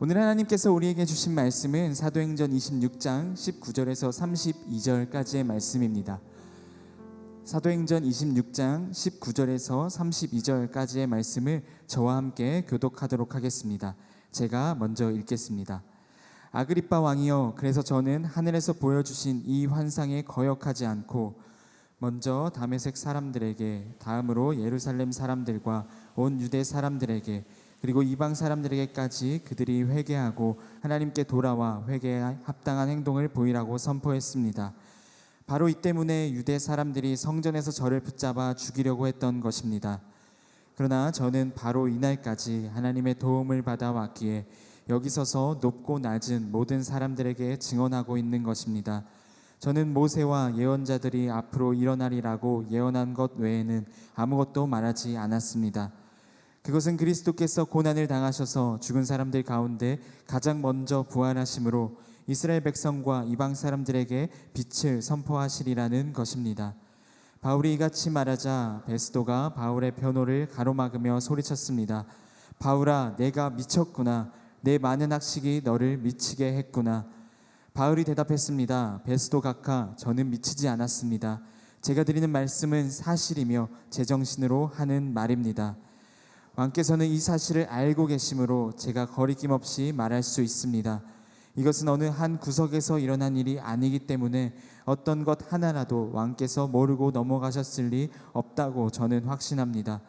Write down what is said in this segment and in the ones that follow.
오늘 하나님께서 우리에게 주신 말씀은 사도행전 26장 19절에서 32절까지의 말씀입니다. 사도행전 26장 19절에서 32절까지의 말씀을 저와 함께 교독하도록 하겠습니다. 제가 먼저 읽겠습니다. 아그리빠 왕이여, 그래서 저는 하늘에서 보여주신 이 환상에 거역하지 않고 먼저 다메섹 사람들에게, 다음으로 예루살렘 사람들과 온 유대 사람들에게, 그리고 이방 사람들에게까지 그들이 회개하고 하나님께 돌아와 회개에 합당한 행동을 보이라고 선포했습니다. 바로 이 때문에 유대 사람들이 성전에서 저를 붙잡아 죽이려고 했던 것입니다. 그러나 저는 바로 이날까지 하나님의 도움을 받아왔기에 여기 서서 높고 낮은 모든 사람들에게 증언하고 있는 것입니다. 저는 모세와 예언자들이 앞으로 일어나리라고 예언한 것 외에는 아무것도 말하지 않았습니다. 그것은 그리스도께서 고난을 당하셔서 죽은 사람들 가운데 가장 먼저 부활하심으로 이스라엘 백성과 이방 사람들에게 빛을 선포하시리라는 것입니다. 바울이 이같이 말하자 베스도가 바울의 변호를 가로막으며 소리쳤습니다. 바울아, 내가 미쳤구나. 내 많은 학식이 너를 미치게 했구나. 바울이 대답했습니다. 베스도 각하, 저는 미치지 않았습니다. 제가 드리는 말씀은 사실이며 제정신으로 하는 말입니다. 왕께서는 이 사실을 알고 계심으로 제가 거리낌 없이 말할 수 있습니다. 이것은 어느 한 구석에서 일어난 일이 아니기 때문에 어떤 것 하나라도 왕께서 모르고 넘어가셨을 리 없다고 저는 확신합니다.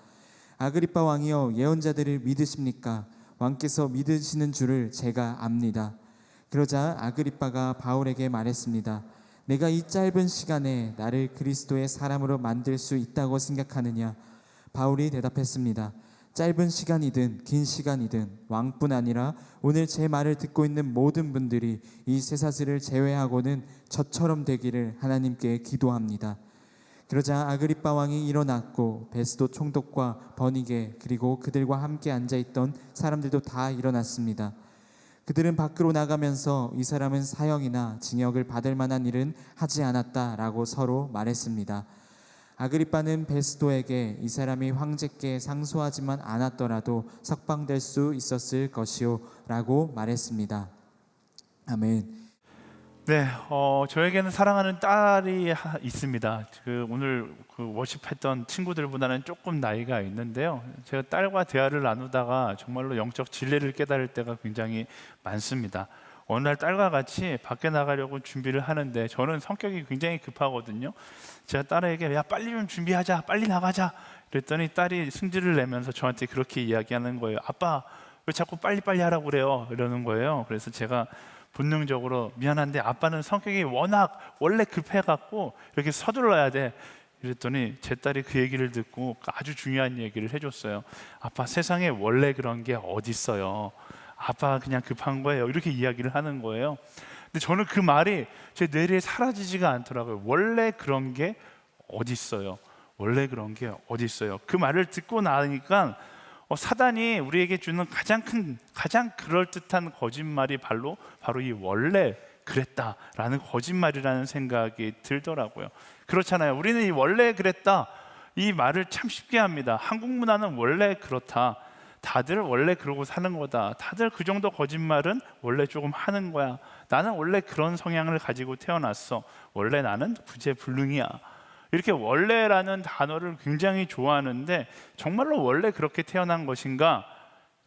아그리빠 왕이여, 예언자들을 믿으십니까? 왕께서 믿으시는 줄을 제가 압니다. 그러자 아그리빠가 바울에게 말했습니다. 내가 이 짧은 시간에 나를 그리스도의 사람으로 만들 수 있다고 생각하느냐? 바울이 대답했습니다. 짧은 시간이든 긴 시간이든 왕뿐 아니라 오늘 제 말을 듣고 있는 모든 분들이 이 쇠사슬을 제외하고는 저처럼 되기를 하나님께 기도합니다. 그러자 아그리빠 왕이 일어났고 베스도 총독과 버니게 그리고 그들과 함께 앉아있던 사람들도 다 일어났습니다. 그들은 밖으로 나가면서 이 사람은 사형이나 징역을 받을 만한 일은 하지 않았다라고 서로 말했습니다. 아그리빠는 베스도에게 이 사람이 황제께 상소하지만 않았더라도 석방될 수 있었을 것이요 라고 말했습니다. 아멘. 네, 저에게는 사랑하는 딸이 있습니다. 오늘 워십했던 친구들보다는 조금 나이가 있는데요. 제가 딸과 대화를 나누다가 정말로 영적 진리를 깨달을 때가 굉장히 많습니다. 어느 날 딸과 같이 밖에 나가려고 준비를 하는데 저는 성격이 굉장히 급하거든요. 제가 딸에게 야 빨리 좀 준비하자, 빨리 나가자 그랬더니 딸이 승질을 내면서 저한테 그렇게 이야기하는 거예요. 아빠 왜 자꾸 빨리빨리 하라고 그래요? 이러는 거예요. 그래서 제가 본능적으로 미안한데 아빠는 성격이 원래 급해갖고 이렇게 서둘러야 돼 이랬더니 제 딸이 그 얘기를 듣고 아주 중요한 얘기를 해줬어요. 아빠, 세상에 원래 그런 게 어딨어요. 아빠가 그냥 급한 거예요. 이렇게 이야기를 하는 거예요. 근데 저는 그 말이 제 뇌리에 사라지지가 않더라고요. 원래 그런 게 어딨어요. 원래 그런 게 어딨어요. 그 말을 듣고 나니까 사단이 우리에게 주는 가장 그럴듯한 거짓말이 바로 이 원래 그랬다라는 거짓말이라는 생각이 들더라고요. 그렇잖아요. 우리는 이 원래 그랬다 이 말을 참 쉽게 합니다. 한국 문화는 원래 그렇다. 다들 원래 그러고 사는 거다. 다들 그 정도 거짓말은 원래 조금 하는 거야. 나는 원래 그런 성향을 가지고 태어났어. 원래 나는 구제불능이야. 이렇게 원래라는 단어를 굉장히 좋아하는데 정말로 원래 그렇게 태어난 것인가?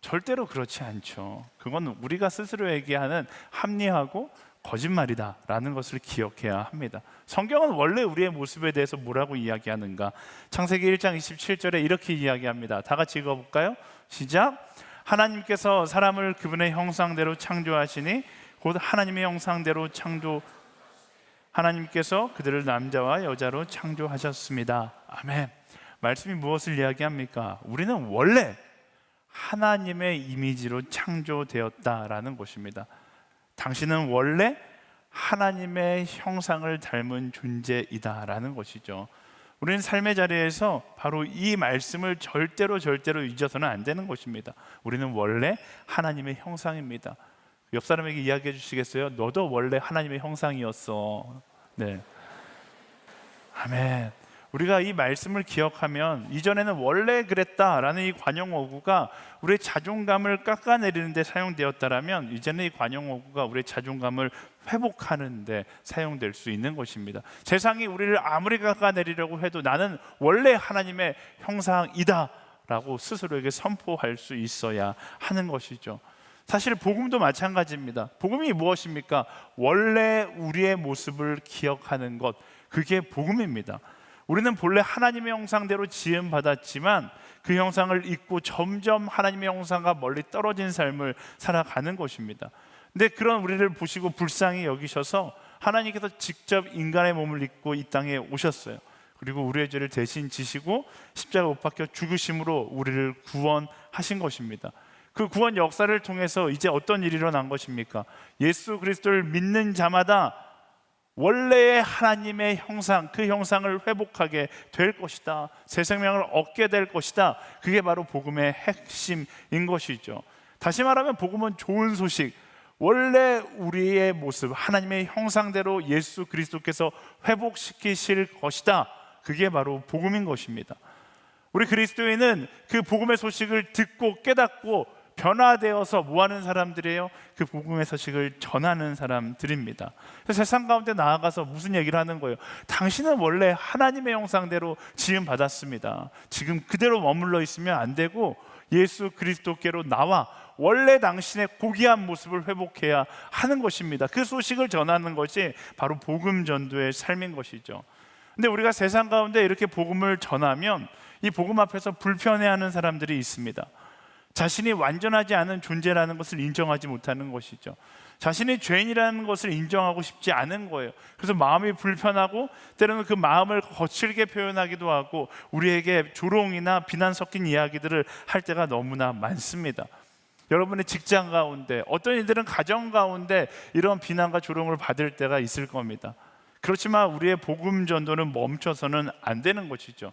절대로 그렇지 않죠. 그건 우리가 스스로 얘기하는 합리화고 거짓말이다라는 것을 기억해야 합니다. 성경은 원래 우리의 모습에 대해서 뭐라고 이야기하는가? 창세기 1장 27절에 이렇게 이야기합니다. 다 같이 읽어볼까요? 시작. 하나님께서 사람을 그분의 형상대로 창조하시니 곧 하나님의 형상대로 하나님께서 그들을 남자와 여자로 창조하셨습니다. 아멘. 말씀이 무엇을 이야기합니까? 우리는 원래 하나님의 이미지로 창조되었다라는 것입니다. 당신은 원래 하나님의 형상을 닮은 존재이다라는 것이죠. 우리는 삶의 자리에서 바로 이 말씀을 절대로 잊어서는 안 되는 것입니다. 우리는 원래 하나님의 형상입니다. 옆 사람에게 이야기해 주시겠어요? 너도 원래 하나님의 형상이었어. 네. 아멘. 우리가 이 말씀을 기억하면 이전에는 원래 그랬다라는 이 관용어구가 우리의 자존감을 깎아내리는 데 사용되었다라면, 이제는 이 관용어구가 우리의 자존감을 회복하는 데 사용될 수 있는 것입니다. 세상이 우리를 아무리 깎아내리려고 해도 나는 원래 하나님의 형상이다 라고 스스로에게 선포할 수 있어야 하는 것이죠. 사실 복음도 마찬가지입니다. 복음이 무엇입니까? 원래 우리의 모습을 기억하는 것, 그게 복음입니다. 우리는 본래 하나님의 형상대로 지음받았지만 그 형상을 잊고 점점 하나님의 형상과 멀리 떨어진 삶을 살아가는 것입니다. 근데 그런 우리를 보시고 불쌍히 여기셔서 하나님께서 직접 인간의 몸을 입고 이 땅에 오셨어요. 그리고 우리의 죄를 대신 지시고 십자가 못 박혀 죽으심으로 우리를 구원하신 것입니다. 그 구원 역사를 통해서 이제 어떤 일이 일어난 것입니까? 예수 그리스도를 믿는 자마다 원래의 하나님의 형상, 그 형상을 회복하게 될 것이다. 새 생명을 얻게 될 것이다. 그게 바로 복음의 핵심인 것이죠. 다시 말하면 복음은 좋은 소식, 원래 우리의 모습, 하나님의 형상대로 예수 그리스도께서 회복시키실 것이다. 그게 바로 복음인 것입니다. 우리 그리스도인은 그 복음의 소식을 듣고 깨닫고 변화되어서 뭐하는 사람들이에요? 그 복음의 소식을 전하는 사람들입니다. 그래서 세상 가운데 나아가서 무슨 얘기를 하는 거예요? 당신은 원래 하나님의 형상대로 지음받았습니다. 지금 그대로 머물러 있으면 안 되고 예수 그리스도께로 나와 원래 당신의 고귀한 모습을 회복해야 하는 것입니다. 그 소식을 전하는 것이 바로 복음 전도의 삶인 것이죠. 근데 우리가 세상 가운데 이렇게 복음을 전하면 이 복음 앞에서 불편해하는 사람들이 있습니다. 자신이 완전하지 않은 존재라는 것을 인정하지 못하는 것이죠. 자신이 죄인이라는 것을 인정하고 싶지 않은 거예요. 그래서 마음이 불편하고 때로는 그 마음을 거칠게 표현하기도 하고 우리에게 조롱이나 비난 섞인 이야기들을 할 때가 너무나 많습니다. 여러분의 직장 가운데, 어떤 이들은 가정 가운데 이런 비난과 조롱을 받을 때가 있을 겁니다. 그렇지만 우리의 복음 전도는 멈춰서는 안 되는 것이죠.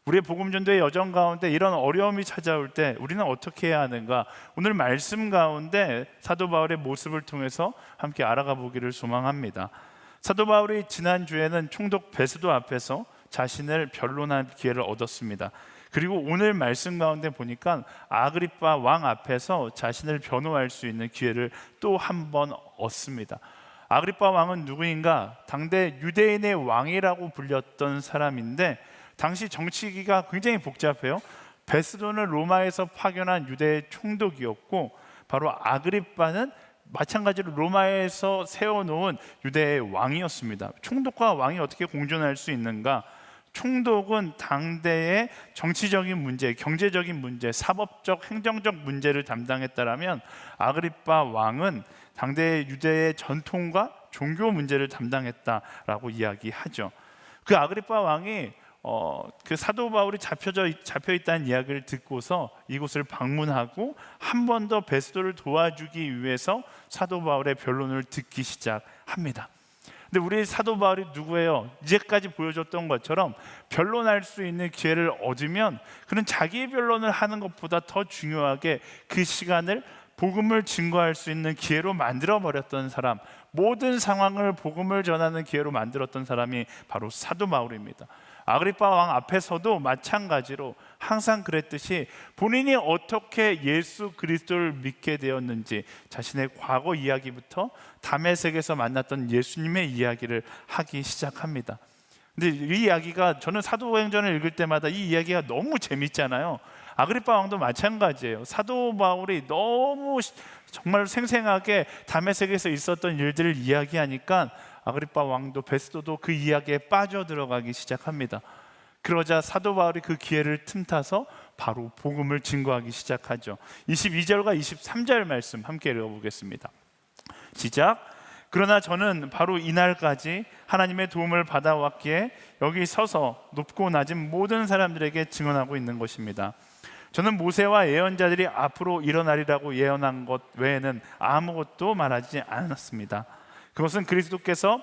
우리의 복음 전도의 여정 가운데 이런 어려움이 찾아올 때 우리는 어떻게 해야 하는가? 오늘 말씀 가운데 사도 바울의 모습을 통해서 함께 알아가 보기를 소망합니다. 사도 바울이 지난주에는 총독 베스도 앞에서 자신을 변론할 기회를 얻었습니다. 그리고 오늘 말씀 가운데 보니까 아그리빠 왕 앞에서 자신을 변호할 수 있는 기회를 또 한 번 얻습니다. 아그리빠 왕은 누구인가? 당대 유대인의 왕이라고 불렸던 사람인데 당시 정치기가 굉장히 복잡해요. 베스도는 로마에서 파견한 유대의 총독이었고 바로 아그리빠는 마찬가지로 로마에서 세워놓은 유대의 왕이었습니다. 총독과 왕이 어떻게 공존할 수 있는가? 총독은 당대의 정치적인 문제, 경제적인 문제, 사법적, 행정적 문제를 담당했다라면 아그리빠 왕은 당대의 유대의 전통과 종교 문제를 담당했다라고 이야기하죠. 그 아그리빠 왕이 그 사도 바울이 잡혀 있다는 이야기를 듣고서 이곳을 방문하고 한 번 더 베스도를 도와주기 위해서 사도 바울의 변론을 듣기 시작합니다. 근데 우리 사도 바울이 누구예요? 이제까지 보여줬던 것처럼 변론할 수 있는 기회를 얻으면 그는 자기 변론을 하는 것보다 더 중요하게 그 시간을 복음을 증거할 수 있는 기회로 만들어 버렸던 사람, 모든 상황을 복음을 전하는 기회로 만들었던 사람이 바로 사도 바울입니다. 아그리빠 왕 앞에서도 마찬가지로 항상 그랬듯이 본인이 어떻게 예수 그리스도를 믿게 되었는지 자신의 과거 이야기부터 다메섹에서 만났던 예수님의 이야기를 하기 시작합니다. 근데 이 이야기가, 저는 사도행전을 읽을 때마다 이 이야기가 너무 재밌잖아요. 아그리빠 왕도 마찬가지예요. 사도 바울이 너무 정말 생생하게 다메섹에서 있었던 일들을 이야기하니까 아그리빠 왕도 베스도도 그 이야기에 빠져들어가기 시작합니다. 그러자 사도 바울이 그 기회를 틈타서 바로 복음을 증거하기 시작하죠. 22절과 23절 말씀 함께 읽어보겠습니다. 시작. 그러나 저는 바로 이날까지 하나님의 도움을 받아왔기에 여기 서서 높고 낮은 모든 사람들에게 증언하고 있는 것입니다. 저는 모세와 예언자들이 앞으로 일어나리라고 예언한 것 외에는 아무것도 말하지 않았습니다. 그것은 그리스도께서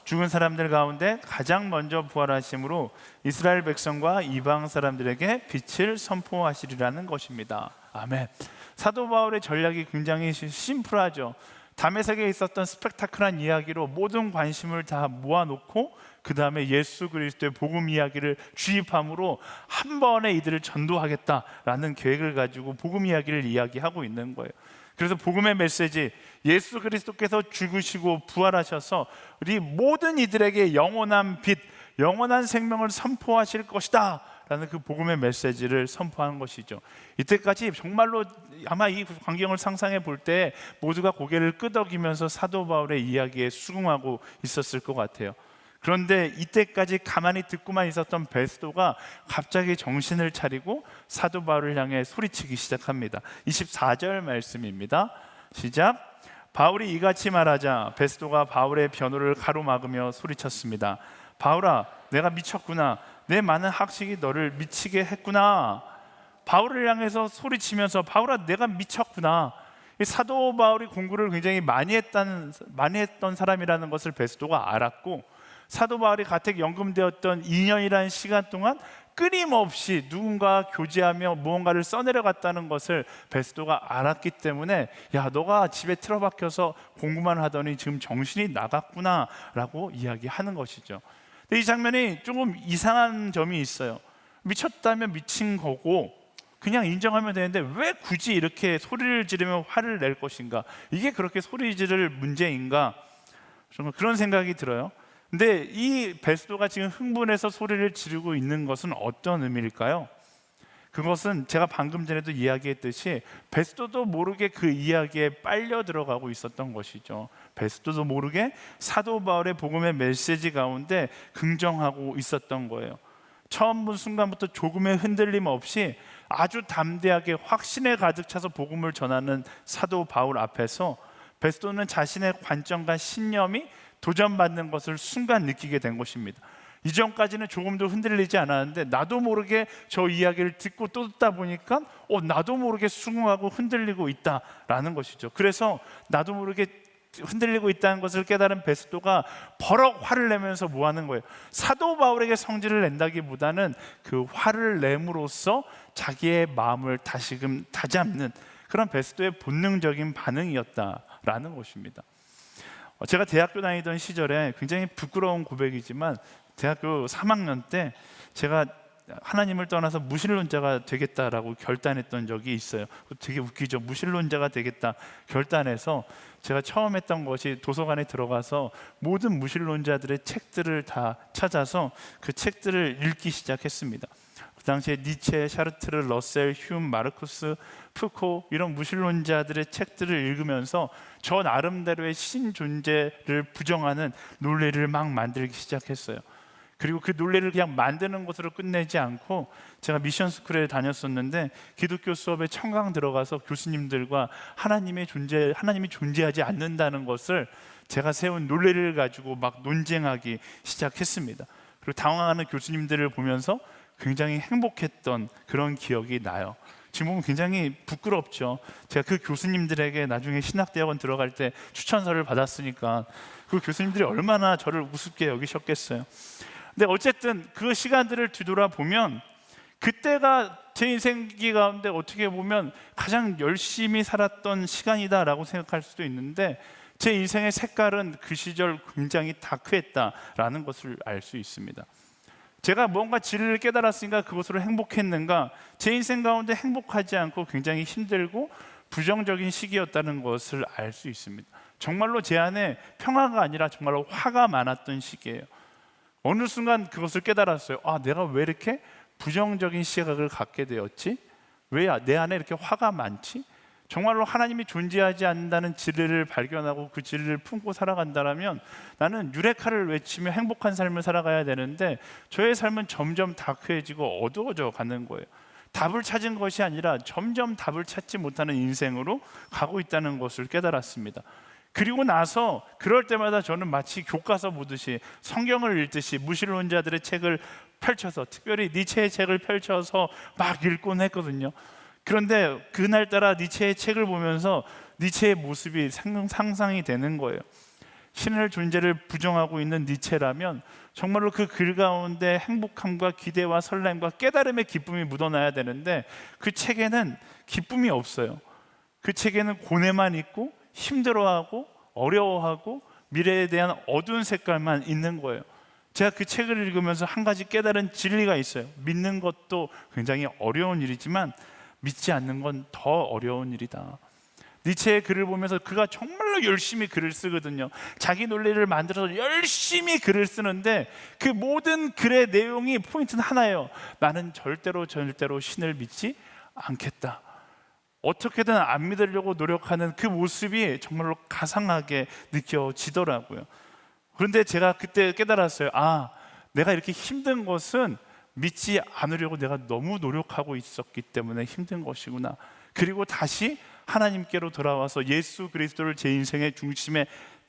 죽은 사람들 가운데 가장 먼저 부활하심으로 이스라엘 백성과 이방 사람들에게 빛을 선포하시리라는 것입니다. 아멘. 사도 바울의 전략이 굉장히 심플하죠. 다메섹에 있었던 스펙타클한 이야기로 모든 관심을 다 모아놓고 그 다음에 예수 그리스도의 복음 이야기를 주입함으로 한 번에 이들을 전도하겠다라는 계획을 가지고 복음 이야기를 이야기하고 있는 거예요. 그래서 복음의 메시지, 예수 그리스도께서 죽으시고 부활하셔서 우리 모든 이들에게 영원한 빛, 영원한 생명을 선포하실 것이다 라는 그 복음의 메시지를 선포하는 것이죠. 이때까지 정말로 아마 이 광경을 상상해 볼 때 모두가 고개를 끄덕이면서 사도 바울의 이야기에 수긍하고 있었을 것 같아요. 그런데 이때까지 가만히 듣고만 있었던 베스도가 갑자기 정신을 차리고 사도 바울을 향해 소리치기 시작합니다. 24절 말씀입니다. 시작. 바울이 이같이 말하자 베스도가 바울의 변호를 가로막으며 소리쳤습니다. 바울아, 내가 미쳤구나. 내 많은 학식이 너를 미치게 했구나. 바울을 향해서 소리치면서 바울아, 내가 미쳤구나. 사도 바울이 공부를 굉장히 많이 했던 사람이라는 것을 베스도가 알았고, 사도 바울이 가택 연금되었던 2년이라는 시간 동안 끊임없이 누군가 교제하며 무언가를 써내려갔다는 것을 베스도가 알았기 때문에, 야, 너가 집에 틀어박혀서 공부만 하더니 지금 정신이 나갔구나 라고 이야기하는 것이죠. 근데 이 장면이 조금 이상한 점이 있어요. 미쳤다면 미친 거고 그냥 인정하면 되는데 왜 굳이 이렇게 소리를 지르며 화를 낼 것인가? 이게 그렇게 소리 지를 문제인가? 정말 그런 생각이 들어요. 근데 이 베스도가 지금 흥분해서 소리를 지르고 있는 것은 어떤 의미일까요? 그것은 제가 방금 전에도 이야기했듯이 베스도도 모르게 그 이야기에 빨려 들어가고 있었던 것이죠. 베스도도 모르게 사도 바울의 복음의 메시지 가운데 긍정하고 있었던 거예요. 처음 본 순간부터 조금의 흔들림 없이 아주 담대하게 확신에 가득 차서 복음을 전하는 사도 바울 앞에서 베스도는 자신의 관점과 신념이 도전받는 것을 순간 느끼게 된 것입니다. 이전까지는 조금도 흔들리지 않았는데 나도 모르게 저 이야기를 듣고 또 듣다 보니까 나도 모르게 수긍하고 흔들리고 있다라는 것이죠. 그래서 나도 모르게 흔들리고 있다는 것을 깨달은 베스도가 버럭 화를 내면서 뭐 하는 거예요? 사도 바울에게 성질을 낸다기보다는 그 화를 내므로써 자기의 마음을 다시금 다잡는 그런 베스도의 본능적인 반응이었다라는 것입니다. 제가 대학교 다니던 시절에 굉장히 부끄러운 고백이지만 대학교 3학년 때 제가 하나님을 떠나서 무신론자가 되겠다라고 결단했던 적이 있어요. 되게 웃기죠. 무신론자가 되겠다 결단해서 제가 처음 했던 것이 도서관에 들어가서 모든 무신론자들의 책들을 다 찾아서 그 책들을 읽기 시작했습니다. 그 당시에 니체, 샤르트르, 러셀, 휴, 마르쿠스, 푸코 이런 무신론자들의 책들을 읽으면서 저 나름대로의 신 존재를 부정하는 논리를 막 만들기 시작했어요. 그리고 그 논리를 그냥 만드는 것으로 끝내지 않고 제가 미션 스쿨에 다녔었는데 기독교 수업에 청강 들어가서 교수님들과 하나님이 존재하지 않는다는 것을 제가 세운 논리를 가지고 막 논쟁하기 시작했습니다. 그리고 당황하는 교수님들을 보면서 굉장히 행복했던 그런 기억이 나요. 지금 보면 굉장히 부끄럽죠. 제가 그 교수님들에게 나중에 신학대학원 들어갈 때 추천서를 받았으니까 그 교수님들이 얼마나 저를 우습게 여기셨겠어요. 근데 어쨌든 그 시간들을 뒤돌아보면 그때가 제 인생기 가운데 어떻게 보면 가장 열심히 살았던 시간이다라고 생각할 수도 있는데 제 인생의 색깔은 그 시절 굉장히 다크했다라는 것을 알 수 있습니다. 제가 뭔가 진리를 깨달았으니까 그것으로 행복했는가? 제 인생 가운데 행복하지 않고 굉장히 힘들고 부정적인 시기였다는 것을 알 수 있습니다. 정말로 제 안에 평화가 아니라 정말로 화가 많았던 시기예요. 어느 순간 그것을 깨달았어요. 내가 왜 이렇게 부정적인 시각을 갖게 되었지? 왜 내 안에 이렇게 화가 많지? 정말로 하나님이 존재하지 않는다는 진리를 발견하고 그 진리를 품고 살아간다면 나는 유레카를 외치며 행복한 삶을 살아가야 되는데 저의 삶은 점점 다크해지고 어두워져 가는 거예요. 답을 찾은 것이 아니라 점점 답을 찾지 못하는 인생으로 가고 있다는 것을 깨달았습니다. 그리고 나서 그럴 때마다 저는 마치 교과서 보듯이 성경을 읽듯이 무신론자들의 책을 펼쳐서 특별히 니체의 책을 펼쳐서 막 읽곤 했거든요. 그런데 그날따라 니체의 책을 보면서 니체의 모습이 상상이 되는 거예요. 신의 존재를 부정하고 있는 니체라면 정말로 그 글 가운데 행복함과 기대와 설렘과 깨달음의 기쁨이 묻어나야 되는데 그 책에는 기쁨이 없어요. 그 책에는 고뇌만 있고 힘들어하고 어려워하고 미래에 대한 어두운 색깔만 있는 거예요. 제가 그 책을 읽으면서 한 가지 깨달은 진리가 있어요. 믿는 것도 굉장히 어려운 일이지만 믿지 않는 건 더 어려운 일이다. 니체의 글을 보면서 그가 정말로 열심히 글을 쓰거든요. 자기 논리를 만들어서 열심히 글을 쓰는데 그 모든 글의 내용이 포인트는 하나예요. 나는 절대로 신을 믿지 않겠다. 어떻게든 안 믿으려고 노력하는 그 모습이 정말로 가상하게 느껴지더라고요. 그런데 제가 그때 깨달았어요. 내가 이렇게 힘든 것은 믿지 않으려고 내가 너무 노력하고 있었기 때문에 힘든 것이구나. 그리고 다시 하나님께로 돌아와서 예수 그리스도를 제 인생의 중심에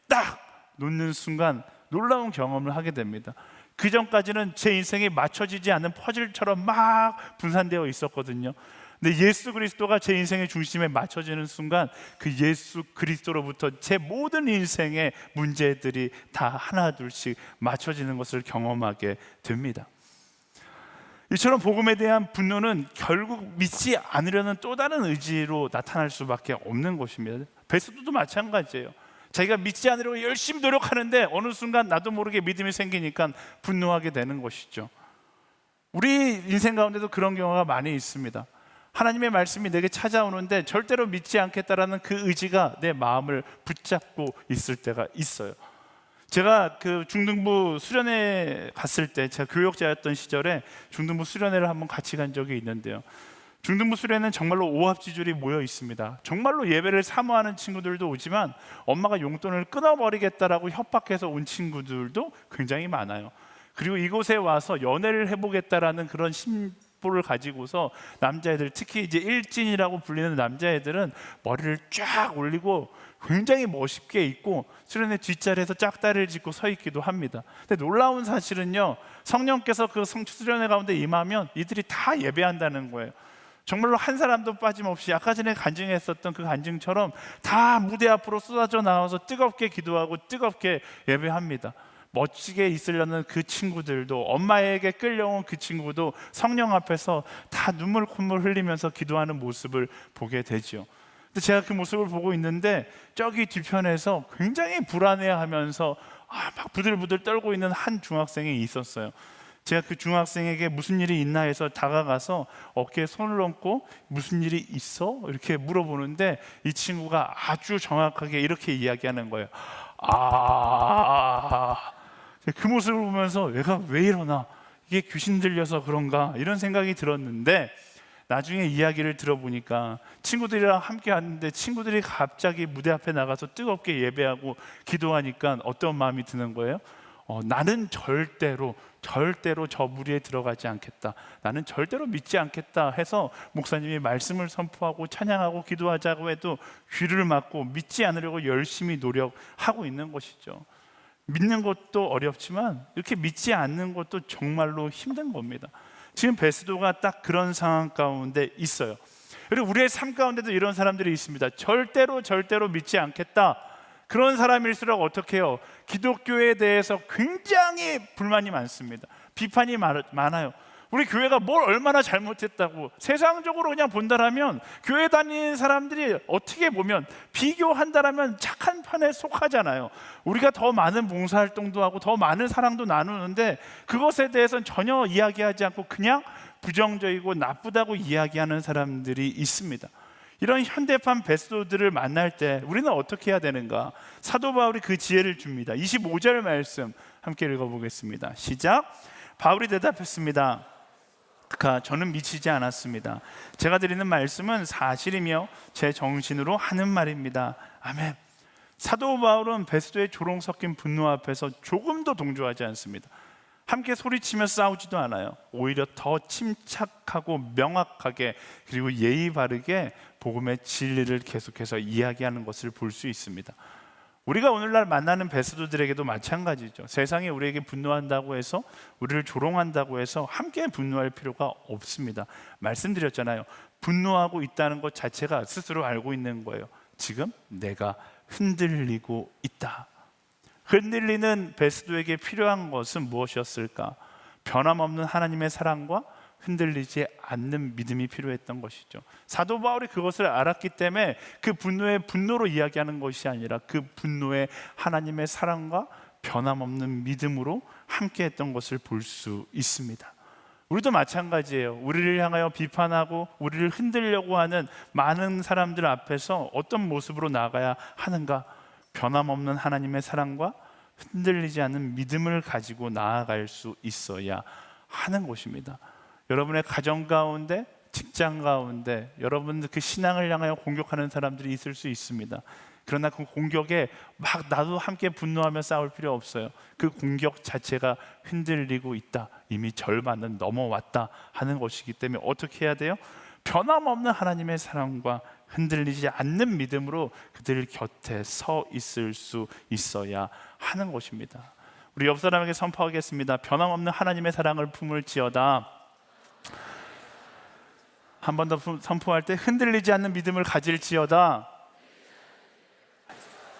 딱 놓는 순간 놀라운 경험을 하게 됩니다. 그 전까지는 제 인생이 맞춰지지 않는 퍼즐처럼 막 분산되어 있었거든요. 근데 예수 그리스도가 제 인생의 중심에 맞춰지는 순간 그 예수 그리스도로부터 제 모든 인생의 문제들이 다 하나둘씩 맞춰지는 것을 경험하게 됩니다. 이처럼 복음에 대한 분노는 결국 믿지 않으려는 또 다른 의지로 나타날 수밖에 없는 것입니다. 베스도도 마찬가지예요. 자기가 믿지 않으려고 열심히 노력하는데 어느 순간 나도 모르게 믿음이 생기니까 분노하게 되는 것이죠. 우리 인생 가운데도 그런 경우가 많이 있습니다. 하나님의 말씀이 내게 찾아오는데 절대로 믿지 않겠다라는 그 의지가 내 마음을 붙잡고 있을 때가 있어요. 제가 그 중등부 수련회 갔을 때, 제가 교역자였던 시절에 중등부 수련회를 한번 같이 간 적이 있는데요. 중등부 수련회는 정말로 오합지졸이 모여 있습니다. 정말로 예배를 사모하는 친구들도 오지만 엄마가 용돈을 끊어버리겠다라고 협박해서 온 친구들도 굉장히 많아요. 그리고 이곳에 와서 연애를 해보겠다라는 그런 심보를 가지고서 남자애들, 특히 이제 일진이라고 불리는 남자애들은 머리를 쫙 올리고 굉장히 멋있게 입고 수련회 뒷자리에서 짝다리를 짚고 서 있기도 합니다. 근데 놀라운 사실은요, 성령께서 그 수련회 가운데 임하면 이들이 다 예배한다는 거예요. 정말로 한 사람도 빠짐없이 아까 전에 간증했었던 그 간증처럼 다 무대 앞으로 쏟아져 나와서 뜨겁게 기도하고 뜨겁게 예배합니다. 멋지게 있으려는 그 친구들도, 엄마에게 끌려온 그 친구도 성령 앞에서 다 눈물 콧물 흘리면서 기도하는 모습을 보게 되죠. 근데 제가 그 모습을 보고 있는데 저기 뒤편에서 굉장히 불안해하면서 막 부들부들 떨고 있는 한 중학생이 있었어요. 제가 그 중학생에게 무슨 일이 있나 해서 다가가서 어깨에 손을 얹고 무슨 일이 있어? 이렇게 물어보는데 이 친구가 아주 정확하게 이렇게 이야기하는 거예요. 그 모습을 보면서 얘가 왜 이러나, 이게 귀신 들려서 그런가, 이런 생각이 들었는데 나중에 이야기를 들어보니까 친구들이랑 함께 왔는데 친구들이 갑자기 무대 앞에 나가서 뜨겁게 예배하고 기도하니까 어떤 마음이 드는 거예요? 나는 절대로 저 무리에 들어가지 않겠다, 나는 절대로 믿지 않겠다 해서 목사님이 말씀을 선포하고 찬양하고 기도하자고 해도 귀를 막고 믿지 않으려고 열심히 노력하고 있는 것이죠. 믿는 것도 어렵지만 이렇게 믿지 않는 것도 정말로 힘든 겁니다. 지금 베스도가 딱 그런 상황 가운데 있어요. 그리고 우리의 삶 가운데도 이런 사람들이 있습니다. 절대로 믿지 않겠다. 그런 사람일수록 어떻게 해요? 기독교에 대해서 굉장히 불만이 많습니다. 비판이 많아요. 우리 교회가 뭘 얼마나 잘못했다고. 세상적으로 그냥 본다라면 교회 다니는 사람들이 어떻게 보면 비교한다라면 착한 편에 속하잖아요. 우리가 더 많은 봉사활동도 하고 더 많은 사랑도 나누는데 그것에 대해서는 전혀 이야기하지 않고 그냥 부정적이고 나쁘다고 이야기하는 사람들이 있습니다. 이런 현대판 베스도들을 만날 때 우리는 어떻게 해야 되는가? 사도 바울이 그 지혜를 줍니다. 25절 말씀 함께 읽어보겠습니다. 시작. 바울이 대답했습니다. 저는 미치지 않았습니다. 제가 드리는 말씀은 사실이며 제 정신으로 하는 말입니다. 아멘. 사도 바울은 베스도의 조롱 섞인 분노 앞에서 조금도 동조하지 않습니다. 함께 소리치며 싸우지도 않아요. 오히려 더 침착하고 명확하게 그리고 예의 바르게 복음의 진리를 계속해서 이야기하는 것을 볼 수 있습니다. 우리가 오늘날 만나는 베스도들에게도 마찬가지죠. 세상이 우리에게 분노한다고 해서, 우리를 조롱한다고 해서 함께 분노할 필요가 없습니다. 말씀드렸잖아요. 분노하고 있다는 것 자체가 스스로 알고 있는 거예요. 지금 내가 흔들리고 있다. 흔들리는 베스도에게 필요한 것은 무엇이었을까? 변함없는 하나님의 사랑과 흔들리지 않는 믿음이 필요했던 것이죠. 사도 바울이 그것을 알았기 때문에 그 분노의 분노로 이야기하는 것이 아니라 그 분노의 하나님의 사랑과 변함없는 믿음으로 함께했던 것을 볼 수 있습니다. 우리도 마찬가지예요. 우리를 향하여 비판하고 우리를 흔들려고 하는 많은 사람들 앞에서 어떤 모습으로 나아가야 하는가? 변함없는 하나님의 사랑과 흔들리지 않는 믿음을 가지고 나아갈 수 있어야 하는 것입니다. 여러분의 가정 가운데, 직장 가운데 여러분들 그 신앙을 향하여 공격하는 사람들이 있을 수 있습니다. 그러나 그 공격에 막 나도 함께 분노하며 싸울 필요 없어요. 그 공격 자체가 흔들리고 있다, 이미 절반은 넘어왔다 하는 것이기 때문에 어떻게 해야 돼요? 변함없는 하나님의 사랑과 흔들리지 않는 믿음으로 그들 곁에 서 있을 수 있어야 하는 것입니다. 우리 옆 사람에게 선포하겠습니다. 변함없는 하나님의 사랑을 품을지어다. 한 번 더 선포할 때 흔들리지 않는 믿음을 가질지어다.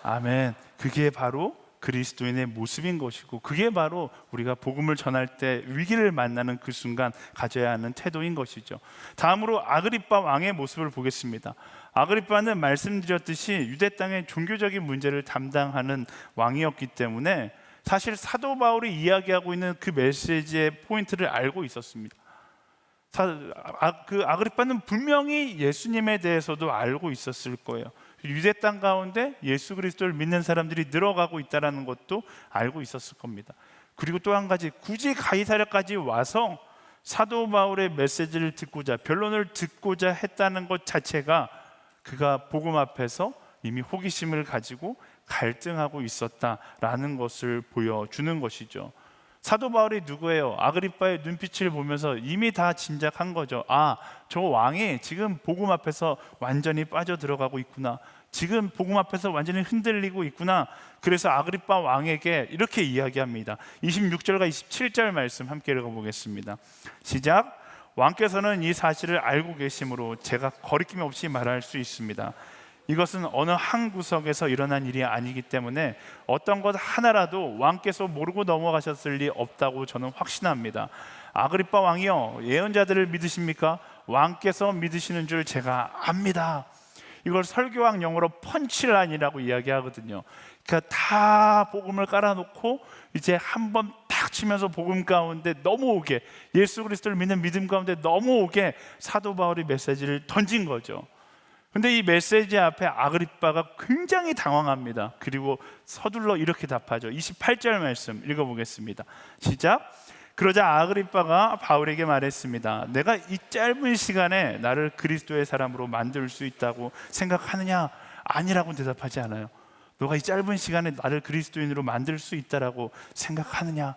아멘. 그게 바로 그리스도인의 모습인 것이고, 그게 바로 우리가 복음을 전할 때 위기를 만나는 그 순간 가져야 하는 태도인 것이죠. 다음으로 아그리빠 왕의 모습을 보겠습니다. 아그리빠는 말씀드렸듯이 유대 땅의 종교적인 문제를 담당하는 왕이었기 때문에 사실 사도 바울이 이야기하고 있는 그 메시지의 포인트를 알고 있었습니다. 그 아그리빠는 분명히 예수님에 대해서도 알고 있었을 거예요. 유대 땅 가운데 예수 그리스도를 믿는 사람들이 늘어가고 있다는 것도 알고 있었을 겁니다. 그리고 또 한 가지, 굳이 가이사랴까지 와서 사도 바울의 메시지를 듣고자, 변론을 듣고자 했다는 것 자체가 그가 복음 앞에서 이미 호기심을 가지고 갈등하고 있었다라는 것을 보여주는 것이죠. 사도 바울이 누구예요? 아그리빠의 눈빛을 보면서 이미 다 짐작한 거죠. 아, 저 왕이 지금 복음 앞에서 완전히 빠져들어가고 있구나. 지금 복음 앞에서 완전히 흔들리고 있구나. 그래서 아그리빠 왕에게 이렇게 이야기합니다. 26절과 27절 말씀 함께 읽어보겠습니다. 시작. 왕께서는 이 사실을 알고 계시므로 제가 거리낌 없이 말할 수 있습니다. 이것은 어느 한 구석에서 일어난 일이 아니기 때문에 어떤 것 하나라도 왕께서 모르고 넘어가셨을 리 없다고 저는 확신합니다. 아그리빠 왕이요, 예언자들을 믿으십니까? 왕께서 믿으시는 줄 제가 압니다. 이걸 설교학 용어로 펀치라인이라고 이야기하거든요. 그러니까 다 복음을 깔아놓고 이제 한번 탁 치면서 복음 가운데 넘어오게, 예수 그리스도를 믿는 믿음 가운데 넘어오게 사도 바울이 메시지를 던진 거죠. 근데 이 메시지 앞에 아그리빠가 굉장히 당황합니다. 그리고 서둘러 이렇게 답하죠. 28절 말씀 읽어보겠습니다. 시작. 그러자 아그리빠가 바울에게 말했습니다. 내가 이 짧은 시간에 나를 그리스도의 사람으로 만들 수 있다고 생각하느냐? 아니라고 대답하지 않아요. 너가 이 짧은 시간에 나를 그리스도인으로 만들 수 있다라고 생각하느냐?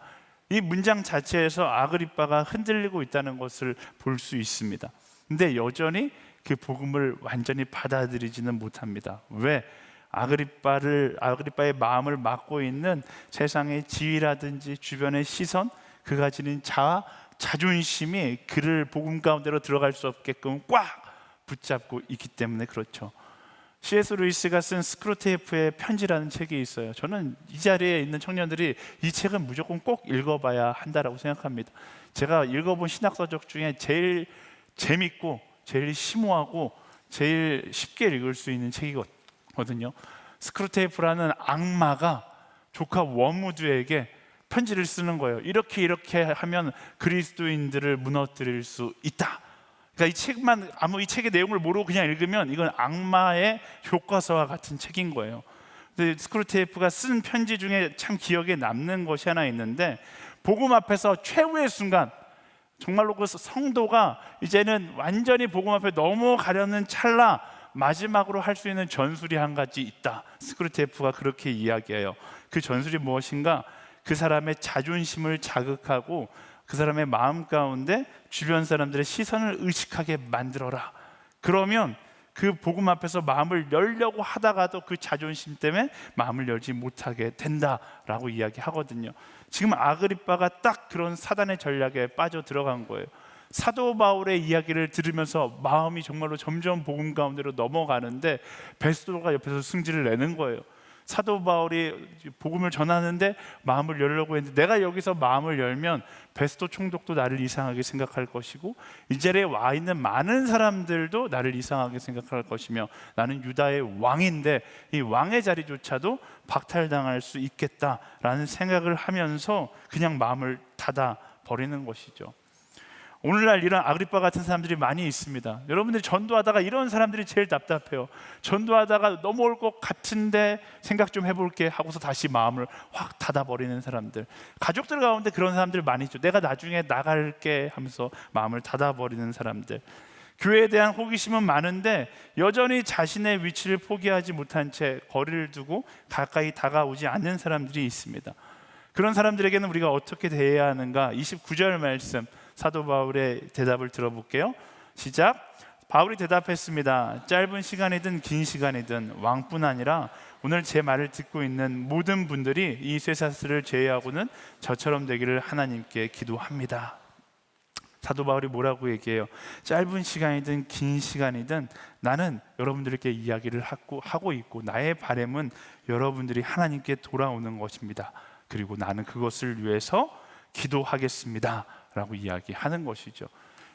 이 문장 자체에서 아그리빠가 흔들리고 있다는 것을 볼 수 있습니다. 근데 여전히 그 복음을 완전히 받아들이지는 못합니다. 왜? 아그리빠의 마음을 막고 있는 세상의 지위라든지 주변의 시선, 그가 지닌 자존심이 그를 복음 가운데로 들어갈 수 없게끔 꽉 붙잡고 있기 때문에 그렇죠. C.S. 루이스가 쓴 스크루테이프의 편지라는 책이 있어요. 저는 이 자리에 있는 청년들이 이 책은 무조건 꼭 읽어봐야 한다라고 생각합니다. 제가 읽어본 신학서적 중에 제일 재밌고 제일 심오하고 제일 쉽게 읽을 수 있는 책이거든요. 스크루테이프라는 악마가 조카 워무드에게 편지를 쓰는 거예요. 이렇게 하면 그리스도인들을 무너뜨릴 수 있다. 그러니까 이 책만 이 책의 내용을 모르고 그냥 읽으면 이건 악마의 교과서와 같은 책인 거예요. 근데 스크루테이프가 쓴 편지 중에 참 기억에 남는 것이 하나 있는데, 복음 앞에서 최후의 순간, 정말로 그 성도가 이제는 완전히 복음 앞에 넘어가려는 찰나 마지막으로 할 수 있는 전술이 한 가지 있다. 스크루테이프가 그렇게 이야기해요. 그 전술이 무엇인가? 그 사람의 자존심을 자극하고 그 사람의 마음 가운데 주변 사람들의 시선을 의식하게 만들어라. 그러면 그 복음 앞에서 마음을 열려고 하다가도 그 자존심 때문에 마음을 열지 못하게 된다라고 이야기하거든요. 지금 아그리빠가 딱 그런 사단의 전략에 빠져 들어간 거예요. 사도 바울의 이야기를 들으면서 마음이 정말로 점점 복음 가운데로 넘어가는데 베스도가 옆에서 승질을 내는 거예요. 사도 바울이 복음을 전하는데 마음을 열려고 했는데, 내가 여기서 마음을 열면 베스도 총독도 나를 이상하게 생각할 것이고 이 자리에 와 있는 많은 사람들도 나를 이상하게 생각할 것이며, 나는 유다의 왕인데 이 왕의 자리조차도 박탈당할 수 있겠다라는 생각을 하면서 그냥 마음을 닫아 버리는 것이죠. 오늘날 이런 아그리빠 같은 사람들이 많이 있습니다. 여러분들이 전도하다가 이런 사람들이 제일 답답해요. 전도하다가 넘어올 것 같은데 생각 좀 해볼게 하고서 다시 마음을 확 닫아버리는 사람들, 가족들 가운데 그런 사람들 많이 있죠. 내가 나중에 나갈게 하면서 마음을 닫아버리는 사람들. 교회에 대한 호기심은 많은데 여전히 자신의 위치를 포기하지 못한 채 거리를 두고 가까이 다가오지 않는 사람들이 있습니다. 그런 사람들에게는 우리가 어떻게 대해야 하는가? 29절 말씀, 사도 바울의 대답을 들어볼게요. 시작. 바울이 대답했습니다. 짧은 시간이든 긴 시간이든 왕뿐 아니라 오늘 제 말을 듣고 있는 모든 분들이 이 쇠사슬을 제외하고는 저처럼 되기를 하나님께 기도합니다. 사도 바울이 뭐라고 얘기해요? 짧은 시간이든 긴 시간이든 나는 여러분들께 이야기를 하고 있고 나의 바람은 여러분들이 하나님께 돌아오는 것입니다. 그리고 나는 그것을 위해서 기도하겠습니다 라고 이야기하는 것이죠.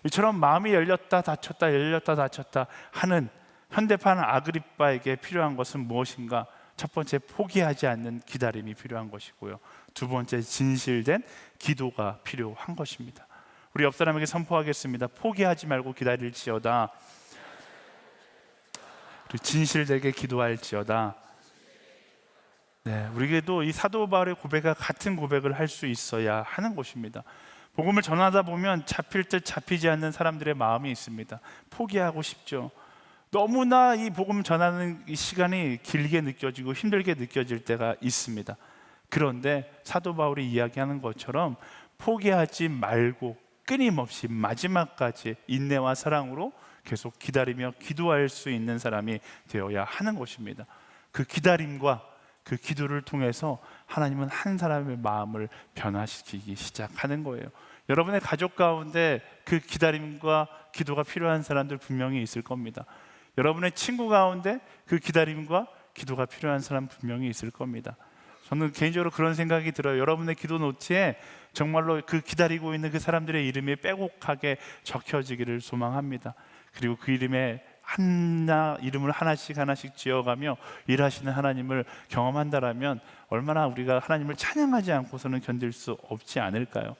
이처럼 마음이 열렸다 닫혔다 열렸다 닫혔다 하는 현대판 아그리빠에게 필요한 것은 무엇인가? 첫 번째, 포기하지 않는 기다림이 필요한 것이고요. 두 번째, 진실된 기도가 필요한 것입니다. 우리 옆 사람에게 선포하겠습니다. 포기하지 말고 기다릴지어다. 진실되게 기도할지어다. 네, 우리에게도 이 사도 바울의 고백과 같은 고백을 할 수 있어야 하는 것입니다. 복음을 전하다 보면 잡힐 듯 잡히지 않는 사람들의 마음이 있습니다. 포기하고 싶죠. 너무나 이 복음 전하는 이 시간이 길게 느껴지고 힘들게 느껴질 때가 있습니다. 그런데 사도 바울이 이야기하는 것처럼 포기하지 말고 끊임없이 마지막까지 인내와 사랑으로 계속 기다리며 기도할 수 있는 사람이 되어야 하는 것입니다. 그 기다림과 그 기도를 통해서 하나님은 한 사람의 마음을 변화시키기 시작하는 거예요. 여러분의 가족 가운데 그 기다림과 기도가 필요한 사람들 분명히 있을 겁니다. 여러분의 친구 가운데 그 기다림과 기도가 필요한 사람 분명히 있을 겁니다. 저는 개인적으로 그런 생각이 들어요. 여러분의 기도 노트에 정말로 그 기다리고 있는 그 사람들의 이름이 빼곡하게 적혀지기를 소망합니다. 그리고 그 이름에 이름을 하나씩 지어가며 일하시는 하나님을 경험한다라면 얼마나 우리가 하나님을 찬양하지 않고서는 견딜 수 없지 않을까요?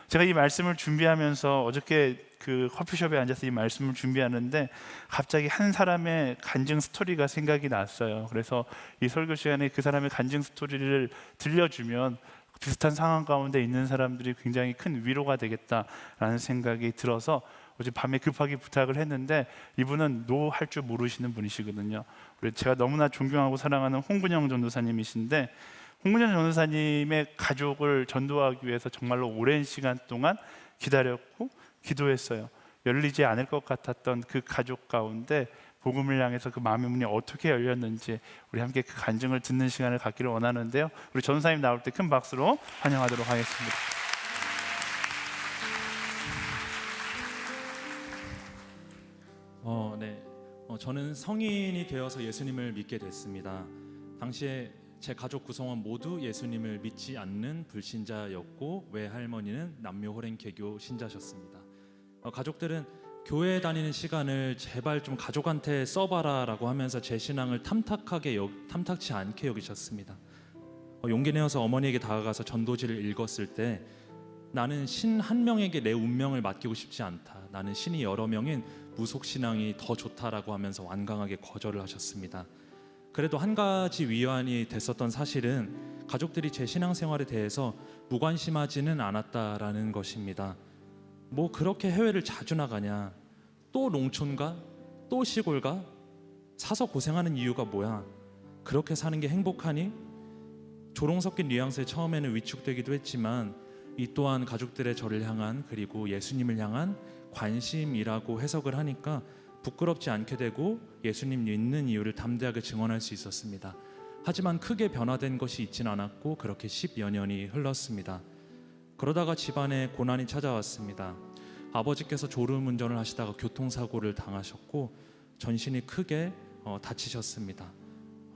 제가 이 말씀을 준비하면서 어저께 그 커피숍에 앉아서 이 말씀을 준비하는데 갑자기 한 사람의 간증 스토리가 생각이 났어요. 그래서 이 설교 시간에 그 사람의 간증 스토리를 들려주면 비슷한 상황 가운데 있는 사람들이 굉장히 큰 위로가 되겠다라는 생각이 들어서 어제 밤에 급하게 부탁을 했는데, 이분은 노 할 줄 모르시는 분이시거든요. 제가 너무나 존경하고 사랑하는 홍근영 전도사님이신데, 홍근영 전도사님의 가족을 전도하기 위해서 정말로 오랜 시간 동안 기다렸고 기도했어요. 열리지 않을 것 같았던 그 가족 가운데 복음을 향해서 그 마음의 문이 어떻게 열렸는지 우리 함께 그 간증을 듣는 시간을 갖기를 원하는데요. 우리 전도사님 나올 때 큰 박수로 환영하도록 하겠습니다. 저는 성인이 되어서 예수님을 믿게 됐습니다. 당시에 제 가족 구성원 모두 예수님을 믿지 않는 불신자였고 외할머니는 남묘호랭개교 신자셨습니다. 가족들은 교회에 다니는 시간을 제발 좀 가족한테 써봐라 라고 하면서 제 신앙을 탐탁치 않게 여기셨습니다. 용기 내어서 어머니에게 다가가서 전도지를 읽었을 때, 나는 신 한 명에게 내 운명을 맡기고 싶지 않다, 나는 신이 여러 명인 무속신앙이 더 좋다라고 하면서 완강하게 거절을 하셨습니다. 그래도 한 가지 위안이 됐었던 사실은 가족들이 제 신앙생활에 대해서 무관심하지는 않았다라는 것입니다. 뭐 그렇게 해외를 자주 나가냐, 또 농촌 가, 또 시골 가, 사서 고생하는 이유가 뭐야, 그렇게 사는 게 행복하니? 조롱 섞인 뉘앙스에 처음에는 위축되기도 했지만 이 또한 가족들의 저를 향한, 그리고 예수님을 향한 관심이라고 해석을 하니까 부끄럽지 않게 되고 예수님 믿는 이유를 담대하게 증언할 수 있었습니다. 하지만 크게 변화된 것이 있진 않았고 그렇게 10여 년이 흘렀습니다. 그러다가 집안에 고난이 찾아왔습니다. 아버지께서 졸음운전을 하시다가 교통사고를 당하셨고 전신이 크게 다치셨습니다.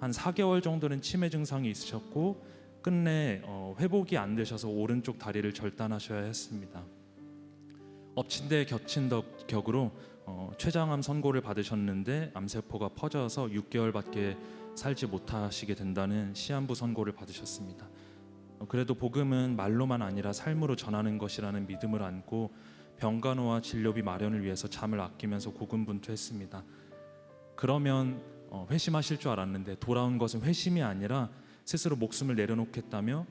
한 4개월 정도는 치매 증상이 있으셨고 끝내 회복이 안 되셔서 오른쪽 다리를 절단하셔야 했습니다. 엎친 데 겹친 격으로 췌장암 선고를 받으셨는데 암세포가 퍼져서 6개월밖에 살지 못하시게 된다는 시한부 선고를 받으셨습니다. 그래도 복음은 말로만 아니라 삶으로 전하는 것이라는 믿음을 안고 병간호와 진료비 마련을 위해서 잠을 아끼면서 고군분투했습니다. 그러면 회심하실 줄 알았는데 돌아온 것은 회심이 아니라 스스로 목숨을 내려놓겠다며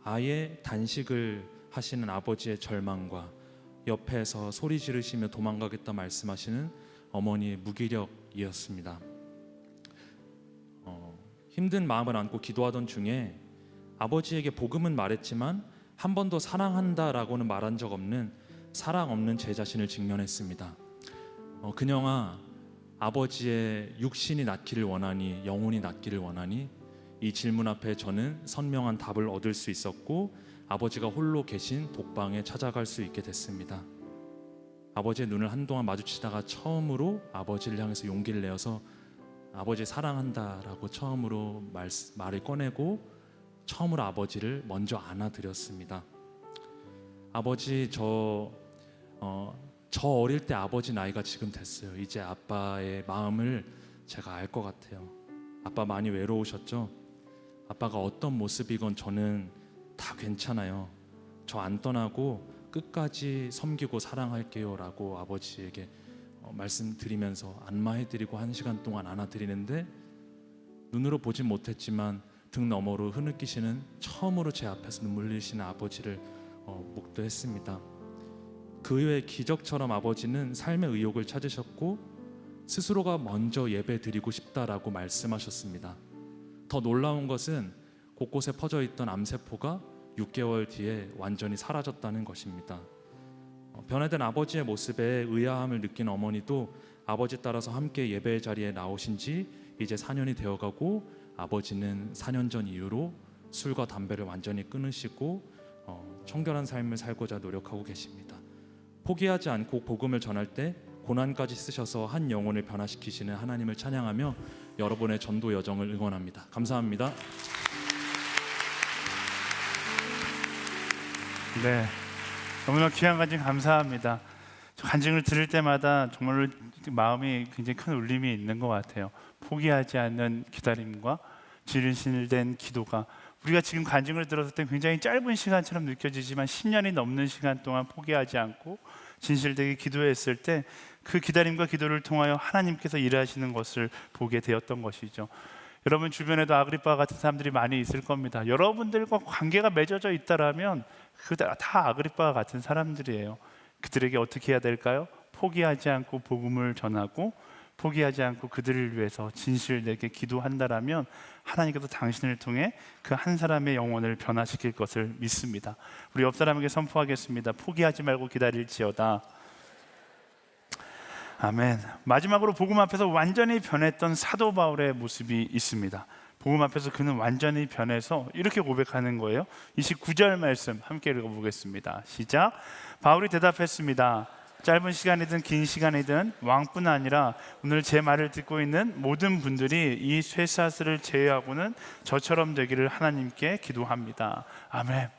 아예 단식을 하시는 아버지의 절망과 옆에서 소리 지르시며 도망가겠다 말씀하시는 어머니의 무기력이었습니다. 힘든 마음을 안고 기도하던 중에 아버지에게 복음은 말했지만 한 번도 사랑한다라고는 말한 적 없는 사랑 없는 제 자신을 직면했습니다. 그녀아, 아버지의 육신이 낫기를 원하니 영혼이 낫기를 원하니? 이 질문 앞에 저는 선명한 답을 얻을 수 있었고 아버지가 홀로 계신 독방에 찾아갈 수 있게 됐습니다. 아버지의 눈을 한동안 마주치다가 처음으로 아버지를 향해서 용기를 내어서 아버지 사랑한다라고 처음으로 말을 꺼내고 처음으로 아버지를 먼저 안아드렸습니다. 아버지, 저 어릴 때 아버지 나이가 지금 됐어요. 이제 아빠의 마음을 제가 알 것 같아요. 아빠 많이 외로우셨죠? 아빠가 어떤 모습이건 저는 다 괜찮아요. 저 안 떠나고 끝까지 섬기고 사랑할게요 라고 아버지에게 말씀드리면서 안마해드리고 1시간 동안 안아드리는데 눈으로 보진 못했지만 등 너머로 흐느끼시는 처음으로 제 앞에서 눈물 흘리시는 아버지를 목도했습니다. 그 이후에 기적처럼 아버지는 삶의 의욕을 찾으셨고 스스로가 먼저 예배 드리고 싶다라고 말씀하셨습니다. 더 놀라운 것은 곳곳에 퍼져 있던 암세포가 6개월 뒤에 완전히 사라졌다는 것입니다. 변화된 아버지의 모습에 의아함을 느낀 어머니도 아버지 따라서 함께 예배 자리에 나오신 지 이제 4년이 되어가고 아버지는 4년 전 이후로 술과 담배를 완전히 끊으시고 청결한 삶을 살고자 노력하고 계십니다. 포기하지 않고 복음을 전할 때 고난까지 쓰셔서 한 영혼을 변화시키시는 하나님을 찬양하며 여러분의 전도 여정을 응원합니다. 감사합니다. 네, 너무나 귀한 간증 감사합니다. 간증을 들을 때마다 정말로 마음이 굉장히 큰 울림이 있는 것 같아요. 포기하지 않는 기다림과 진실된 기도가 우리가 지금 간증을 들었을 때 굉장히 짧은 시간처럼 느껴지지만 10년이 넘는 시간 동안 포기하지 않고 진실되게 기도했을 때 그 기다림과 기도를 통하여 하나님께서 일하시는 것을 보게 되었던 것이죠. 여러분 주변에도 아그리빠 같은 사람들이 많이 있을 겁니다. 여러분들과 관계가 맺어져 있다라면 다 아그리빠 같은 사람들이에요. 그들에게 어떻게 해야 될까요? 포기하지 않고 복음을 전하고 포기하지 않고 그들을 위해서 진실되게 기도한다라면 하나님께서 당신을 통해 그 한 사람의 영혼을 변화시킬 것을 믿습니다. 우리 옆 사람에게 선포하겠습니다. 포기하지 말고 기다릴지어다. 아멘. 마지막으로 복음 앞에서 완전히 변했던 사도 바울의 모습이 있습니다. 복음 앞에서 그는 완전히 변해서 이렇게 고백하는 거예요. 29절 말씀 함께 읽어보겠습니다. 시작. 바울이 대답했습니다. 짧은 시간이든 긴 시간이든 왕뿐 아니라 오늘 제 말을 듣고 있는 모든 분들이 이 쇠사슬을 제외하고는 저처럼 되기를 하나님께 기도합니다. 아멘.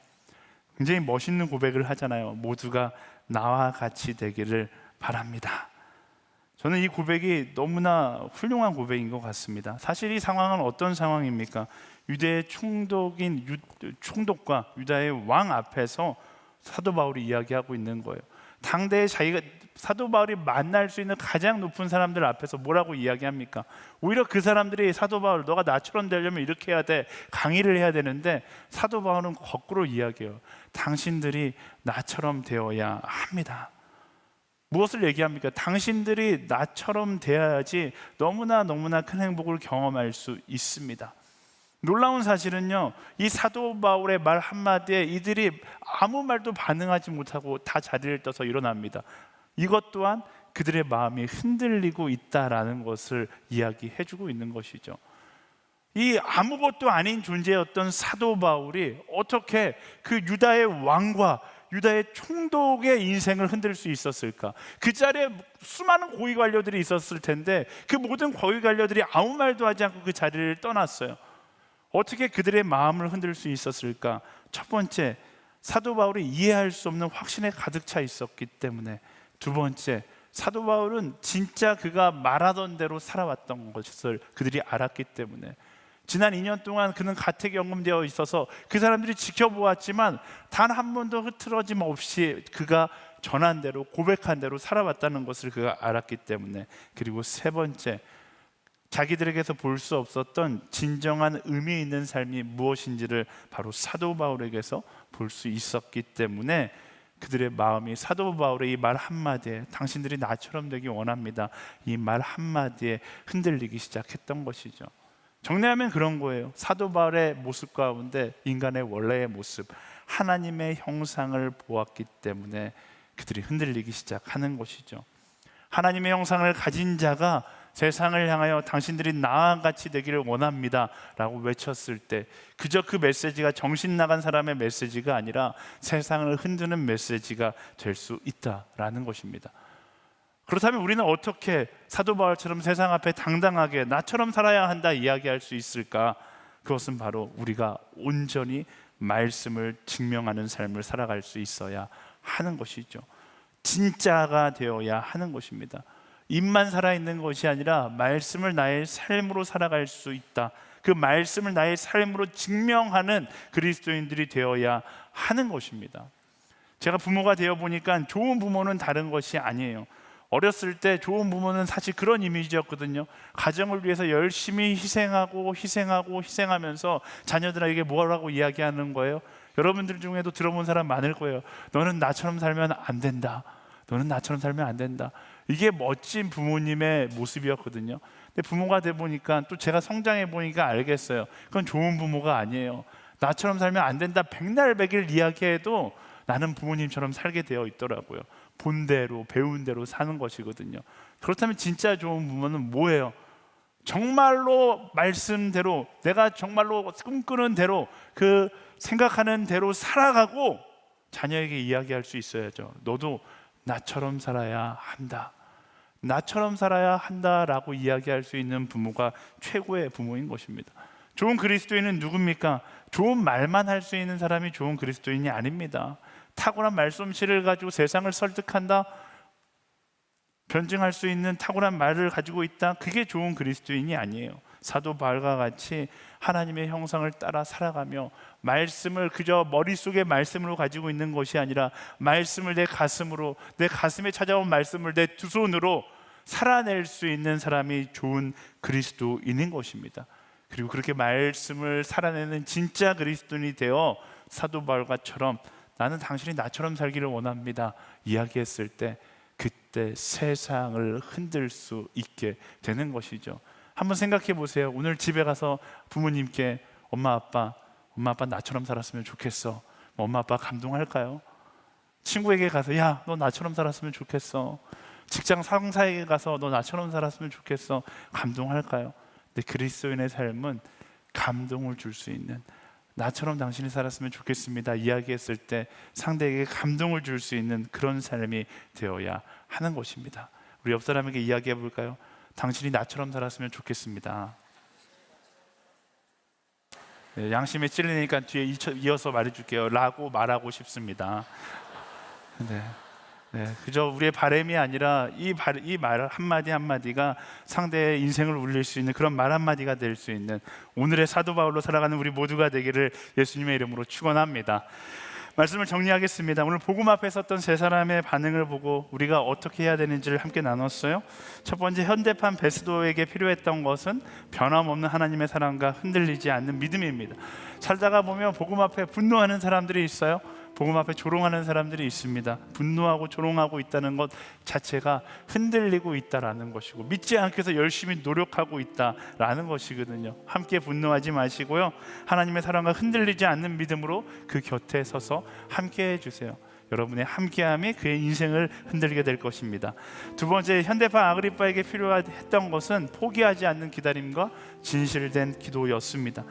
굉장히 멋있는 고백을 하잖아요. 모두가 나와 같이 되기를 바랍니다. 저는 이 고백이 너무나 훌륭한 고백인 것 같습니다. 사실 이 상황은 어떤 상황입니까? 유대의 총독과 유다의 왕 앞에서 사도 바울이 이야기하고 있는 거예요. 당대에 자기가 사도 바울이 만날 수 있는 가장 높은 사람들 앞에서 뭐라고 이야기합니까? 오히려 그 사람들이 사도 바울, 너가 나처럼 되려면 이렇게 해야 돼, 강의를 해야 되는데 사도 바울은 거꾸로 이야기해요. 당신들이 나처럼 되어야 합니다. 무엇을 얘기합니까? 당신들이 나처럼 돼야지 너무나 큰 행복을 경험할 수 있습니다. 놀라운 사실은요, 이 사도 바울의 말 한마디에 이들이 아무 말도 반응하지 못하고 다 자리를 떠서 일어납니다. 이것 또한 그들의 마음이 흔들리고 있다라는 것을 이야기해주고 있는 것이죠. 이 아무것도 아닌 존재였던 사도 바울이 어떻게 그 유다의 왕과 유다의 총독의 인생을 흔들 수 있었을까? 그 자리에 수많은 고위 관료들이 있었을 텐데 그 모든 고위 관료들이 아무 말도 하지 않고 그 자리를 떠났어요. 어떻게 그들의 마음을 흔들 수 있었을까? 첫 번째, 사도 바울이 이해할 수 없는 확신에 가득 차 있었기 때문에. 두 번째, 사도 바울은 진짜 그가 말하던 대로 살아왔던 것을 그들이 알았기 때문에. 지난 2년 동안 그는 가택 연금되어 있어서 그 사람들이 지켜보았지만 단 한 번도 흐트러짐 없이 그가 전한 대로, 고백한 대로 살아왔다는 것을 그가 알았기 때문에. 그리고 세 번째, 자기들에게서 볼 수 없었던 진정한 의미 있는 삶이 무엇인지를 바로 사도 바울에게서 볼 수 있었기 때문에 그들의 마음이 사도 바울의 이 말 한마디에, 당신들이 나처럼 되기 원합니다, 이 말 한마디에 흔들리기 시작했던 것이죠. 정리하면 그런 거예요. 사도 바울의 모습 가운데 인간의 원래의 모습, 하나님의 형상을 보았기 때문에 그들이 흔들리기 시작하는 것이죠. 하나님의 형상을 가진 자가 세상을 향하여 당신들이 나와 같이 되기를 원합니다 라고 외쳤을 때 그저 그 메시지가 정신 나간 사람의 메시지가 아니라 세상을 흔드는 메시지가 될 수 있다라는 것입니다. 그렇다면 우리는 어떻게 사도 바울처럼 세상 앞에 당당하게 나처럼 살아야 한다 이야기할 수 있을까? 그것은 바로 우리가 온전히 말씀을 증명하는 삶을 살아갈 수 있어야 하는 것이죠. 진짜가 되어야 하는 것입니다. 입만 살아있는 것이 아니라 말씀을 나의 삶으로 살아갈 수 있다. 그 말씀을 나의 삶으로 증명하는 그리스도인들이 되어야 하는 것입니다. 제가 부모가 되어 보니까 좋은 부모는 다른 것이 아니에요. 어렸을 때 좋은 부모는 사실 그런 이미지였거든요. 가정을 위해서 열심히 희생하면서 자녀들에게 뭐라고 이야기하는 거예요? 여러분들 중에도 들어본 사람 많을 거예요. 너는 나처럼 살면 안 된다. 너는 나처럼 살면 안 된다. 이게 멋진 부모님의 모습이었거든요. 근데 부모가 돼 보니까, 또 제가 성장해 보니까 알겠어요. 그건 좋은 부모가 아니에요. 나처럼 살면 안 된다 백날 백일 이야기해도 나는 부모님처럼 살게 되어 있더라고요. 본대로 배운 대로 사는 것이거든요. 그렇다면 진짜 좋은 부모는 뭐예요? 정말로 말씀대로, 내가 정말로 꿈꾸는 대로, 그 생각하는 대로 살아가고 자녀에게 이야기할 수 있어야죠. 너도 나처럼 살아야 한다. 나처럼 살아야 한다라고 이야기할 수 있는 부모가 최고의 부모인 것입니다. 좋은 그리스도인은 누굽니까? 좋은 말만 할 수 있는 사람이 좋은 그리스도인이 아닙니다. 탁월한 말솜씨를 가지고 세상을 설득한다, 변증할 수 있는 탁월한 말을 가지고 있다, 그게 좋은 그리스도인이 아니에요. 사도 바울과 같이 하나님의 형상을 따라 살아가며 말씀을 그저 머릿속에 말씀으로 가지고 있는 것이 아니라 말씀을 내 가슴으로, 내 가슴에 찾아온 말씀을 내 두 손으로 살아낼 수 있는 사람이 좋은 그리스도인인 것입니다. 그리고 그렇게 말씀을 살아내는 진짜 그리스도인이 되어 사도 바울과처럼 나는 당신이 나처럼 살기를 원합니다 이야기했을 때 그때 세상을 흔들 수 있게 되는 것이죠. 한번 생각해 보세요. 오늘 집에 가서 부모님께 엄마 아빠 나처럼 살았으면 좋겠어, 엄마 아빠 감동할까요? 친구에게 가서 야, 너 나처럼 살았으면 좋겠어, 직장 상사에게 가서 너 나처럼 살았으면 좋겠어, 감동할까요? 근데 그리스도인의 삶은 감동을 줄 수 있는, 나처럼 당신이 살았으면 좋겠습니다 이야기했을 때 상대에게 감동을 줄 수 있는 그런 삶이 되어야 하는 것입니다. 우리 옆 사람에게 이야기해 볼까요? 당신이 나처럼 살았으면 좋겠습니다. 네, 양심에 찔리니까 뒤에 이어서 말해줄게요. 라고 말하고 싶습니다. 네, 그저 우리의 바람이 아니라 이 말 한마디 한마디가 상대의 인생을 울릴 수 있는 그런 말 한마디가 될 수 있는 오늘의 사도 바울로 살아가는 우리 모두가 되기를 예수님의 이름으로 축원합니다. 말씀을 정리하겠습니다. 오늘 복음 앞에 섰던 세 사람의 반응을 보고 우리가 어떻게 해야 되는지를 함께 나눴어요. 첫 번째, 현대판 베스도에게 필요했던 것은 변함없는 하나님의 사랑과 흔들리지 않는 믿음입니다. 살다가 보면 복음 앞에 분노하는 사람들이 있어요. 복음 앞에 조롱하는 사람들이 있습니다. 분노하고 조롱하고 있다는 것 자체가 흔들리고 있다라는 것이고 믿지 않기 위해서 열심히 노력하고 있다라는 것이거든요. 함께 분노하지 마시고요, 하나님의 사랑과 흔들리지 않는 믿음으로 그 곁에 서서 함께 해주세요. 여러분의 함께함이 그의 인생을 흔들게 될 것입니다. 두 번째, 현대판 아그리빠에게 필요했던 것은 포기하지 않는 기다림과 진실된 기도였습니다.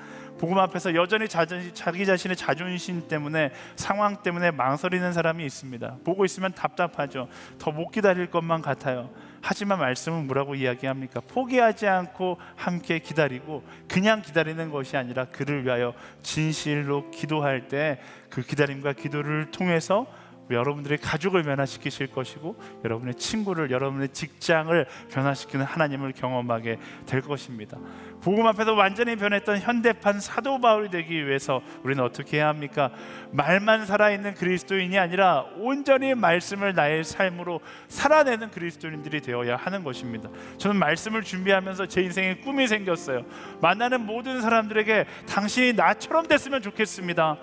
복음 앞에서 여전히 자기 자신의 자존심 때문에, 상황 때문에 망설이는 사람이 있습니다. 보고 있으면 답답하죠. 더 못 기다릴 것만 같아요. 하지만 말씀은 뭐라고 이야기합니까? 포기하지 않고 함께 기다리고, 그냥 기다리는 것이 아니라 그를 위하여 진실로 기도할 때 그 기다림과 기도를 통해서 여러분들의 가족을 변화시키실 것이고, 여러분의 친구를, 여러분의 직장을 변화시키는 하나님을 경험하게 될 것입니다. 복음 앞에서 완전히 변했던 현대판 사도 바울이 되기 위해서 우리는 어떻게 해야 합니까? 말만 살아있는 그리스도인이 아니라 온전히 말씀을 나의 삶으로 살아내는 그리스도인들이 되어야 하는 것입니다. 저는 말씀을 준비하면서 제 인생에 꿈이 생겼어요. 만나는 모든 사람들에게 당신이 나처럼 됐으면 좋겠습니다.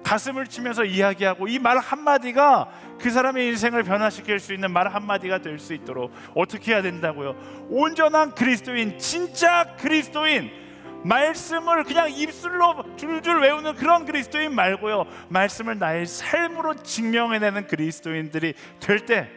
가슴을 치면서 이야기하고, 이 말 한마디가 그 사람의 인생을 변화시킬 수 있는 말 한마디가 될 수 있도록 어떻게 해야 된다고요? 온전한 그리스도인, 진짜 그리스도인, 말씀을 그냥 입술로 줄줄 외우는 그런 그리스도인 말고요, 말씀을 나의 삶으로 증명해내는 그리스도인들이 될 때,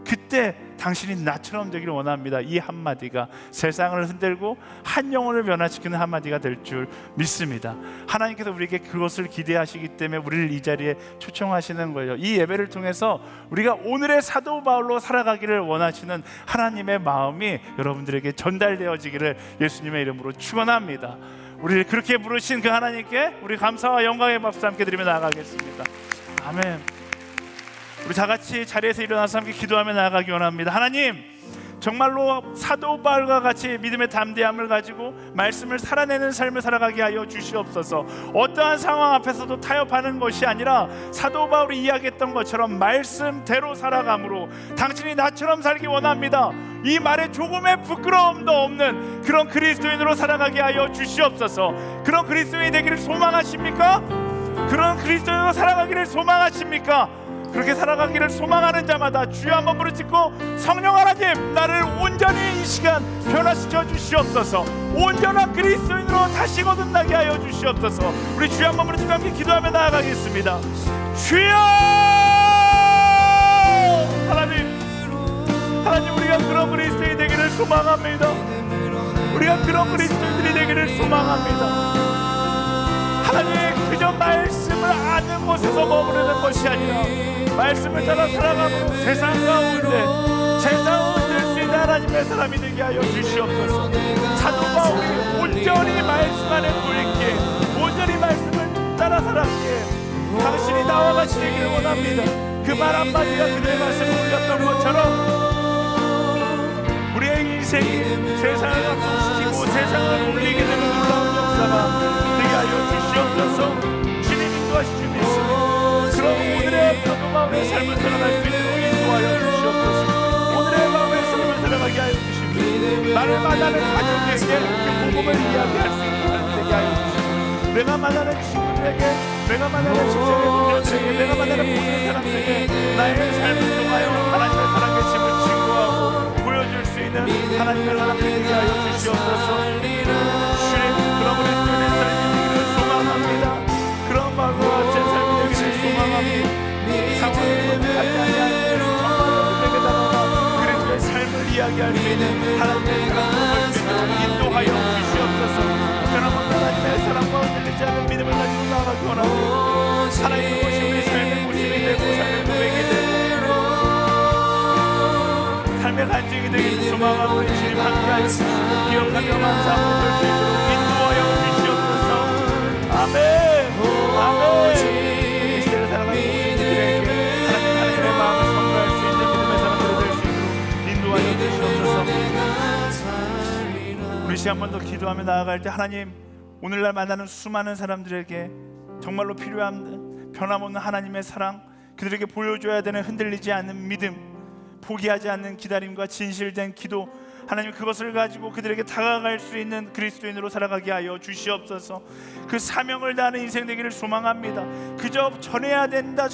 그때 당신이 나처럼 되기를 원합니다. 이 한마디가 세상을 흔들고 한 영혼을 변화시키는 한마디가 될 줄 믿습니다. 하나님께서 우리에게 그것을 기대하시기 때문에 우리를 이 자리에 초청하시는 거예요. 이 예배를 통해서 우리가 오늘의 사도 바울로 살아가기를 원하시는 하나님의 마음이 여러분들에게 전달되어지기를 예수님의 이름으로 축원합니다. 우리를 그렇게 부르신 그 하나님께 우리 감사와 영광의 박수 함께 드리며 나아가겠습니다. 아멘. 우리 다 같이 자리에서 일어나서 함께 기도하며 나아가기 원합니다. 하나님, 정말로 사도 바울과 같이 믿음의 담대함을 가지고 말씀을 살아내는 삶을 살아가게 하여 주시옵소서. 어떠한 상황 앞에서도 타협하는 것이 아니라 사도 바울이 이야기했던 것처럼 말씀대로 살아감으로 당신이 나처럼 살기 원합니다. 이 말에 조금의 부끄러움도 없는 그런 그리스도인으로 살아가게 하여 주시옵소서. 그런 그리스도인이 되기를 소망하십니까? 그런 그리스도인으로 살아가기를 소망하십니까? 그렇게 살아가기를 소망하는 자마다 주여 한번 부르짖고, 성령 하나님, 나를 온전히 이 시간 변화시켜 주시옵소서. 온전한 그리스도인으로 다시 거듭나게 하여 주시옵소서. 우리 주여 한번 부르짖고 함께 기도하며 나아가겠습니다. 주여! 하나님, 우리가 그런 그리스도인이 되기를 소망합니다. 우리가 그런 그리스도인들이 되기를 소망합니다. 하나님, 그저 말씀을 아는 곳에서 머무르는 것이 아니라 말씀을 따라 살아가므로 세상 가운데 세상을 흔들 수 있는 하나님의 사람이 되게 하여 주시옵소서. 사도 바울이 온전히 말씀 안에 보이기에, 온전히 말씀을 따라 살았기에 당신이 나와 같이 되기를 원합니다. 그 말 한마디가 그들의 말씀을 올렸던 것처럼 우리의 인생이 세상을 감동시키고 세상을 올리게 되는 놀라운 역사가 되게 하여 주시옵소서. 주님 인도하시 주 믿습니다. 그럼 오늘의 사도 바울의 삶을 살아갈 수 있도록 인도하여 주시옵소서. 오늘의 마음의 삶을 살아가게 하여 주십시오. 나를 만나는 가족에게 그 복음을 이야기할 수 있는 사람 되게 하여 주십시오. 내가 만나는 친구들에게, 내가 만나는 직장의 동료들에게, 내가 만나는 모든 사람들에게 나의 삶을 통하여 하나님의 살아계심을 증거하고 보여줄 수 있는 하나님의 사람 되게 하여 주시옵소서. 주님, 그런 우리 주님의 삶이 되기를 소망합니다. 그런 마음과 같은 삶이 되기를 소망합니다. 상황을 하지 아니하는 정말 우리에게 그리스도의 삶을 이야기할 수 있는 하나님의 사랑을 볼 수 있도록 인도하여 주시옵소서. 변함없는 하나님의 사랑과 흔들리지 않는 믿음을 가지고 나아가기 원하고, 하나님의 것이 우리 삶의 모습이 되고 삶의 고백이 되고 삶의 간증이 되기를 소망하고, 우리 주님 함께하여 주시고 기억하며 감사하고 볼 수 있도록 인도하여 주시옵소서. 아멘. 이 시대를 살아가는 모든 이들에게 하나님의 마음을 선물할 수 있는 믿음의 사람들이 될 수 있도록 인도하여 주시옵소서. 우리 시간 한 번 더 기도하며 나아갈 때, 하나님, 오늘날 만나는 수많은 사람들에게 정말로 필요한 변함없는 하나님의 사랑, 그들에게 보여줘야 되는 흔들리지 않는 믿음, 포기하지 않는 기다림과 진실된 기도, 하나님 그것을 가지고 그들에게 다가갈 수 있는 그리스도인으로 살아가게 하여 주시옵소서. 그 사명을 다하는 인생 되기를 소망합니다. 그저 전해야 된다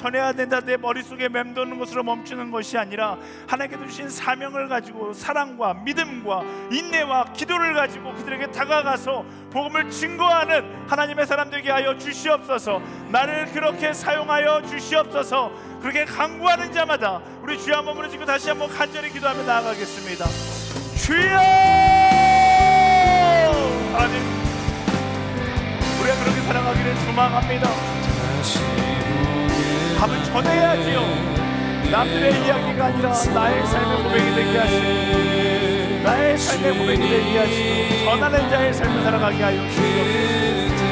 내 머릿속에 맴도는 것으로 멈추는 것이 아니라 하나님께서 주신 사명을 가지고 사랑과 믿음과 인내와 기도를 가지고 그들에게 다가가서 복음을 증거하는 하나님의 사람 되게 하여 주시옵소서. 나를 그렇게 사용하여 주시옵소서. 그렇게 강구하는 자마다 우리 주여 한번 부르짖고 다시 한번 간절히 기도하며 나아가겠습니다. 주여! 하나님, 되기를 소망합니다. 답을 전해야지요. 남들의 이야기가 아니라 나의 삶의 고백이 되게 하시고 나의 삶의 고백이 되게 하시고 전하는 자의 삶을 살아가게 하여 주시옵소서.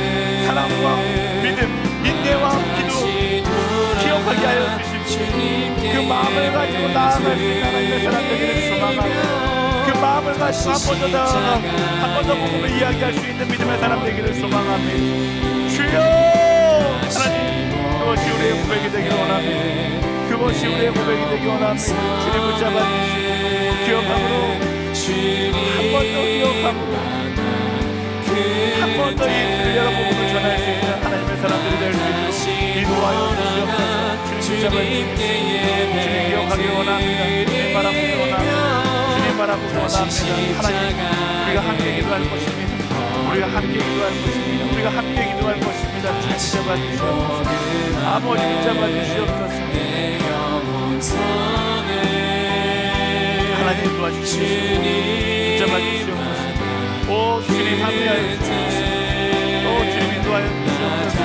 사랑과 믿음, 인내와 기도 기억하게 하여 주십시오. 그 마음을 가지고 나아갈 수 있는 하나님의 사람 되기를 소망하고 그 마음을 가지고 한 번 더 나아가고 한 번 더 복음을 이야기할 수 있는 믿음의 사람 되기를 소망합니다. 주여 하나님, 그것이 우리의 고백이 되기를 원합니다. 그것이 우리의 고백이 되기 원합니다. 주님 붙잡아 주시고 기억함으로 한 번 더 기억함으로 한 번 더 이 여러 복음을 전할 수 있는 하나님의 사람들이 될 수 있도록 인도하여 주시옵소서. 주님 붙잡아 주시고 주님 기억하기 원합니다. 주님 바라보기 원합니다. 주님 바라보기 원합니다. 하나님, 우리가 함께 기도할 것입니다. 우리가 함께 기도할 것입니다. 우리가 함께 기도할 것입니다. 주님 붙잡아 주시옵소서. 아버지 붙잡아 주시옵소서. 하나님 도와주시옵소서. 붙잡아 주시옵소서. 오 주님 함께하여 주시옵소서. 오 주님 인도하여 주시옵소서.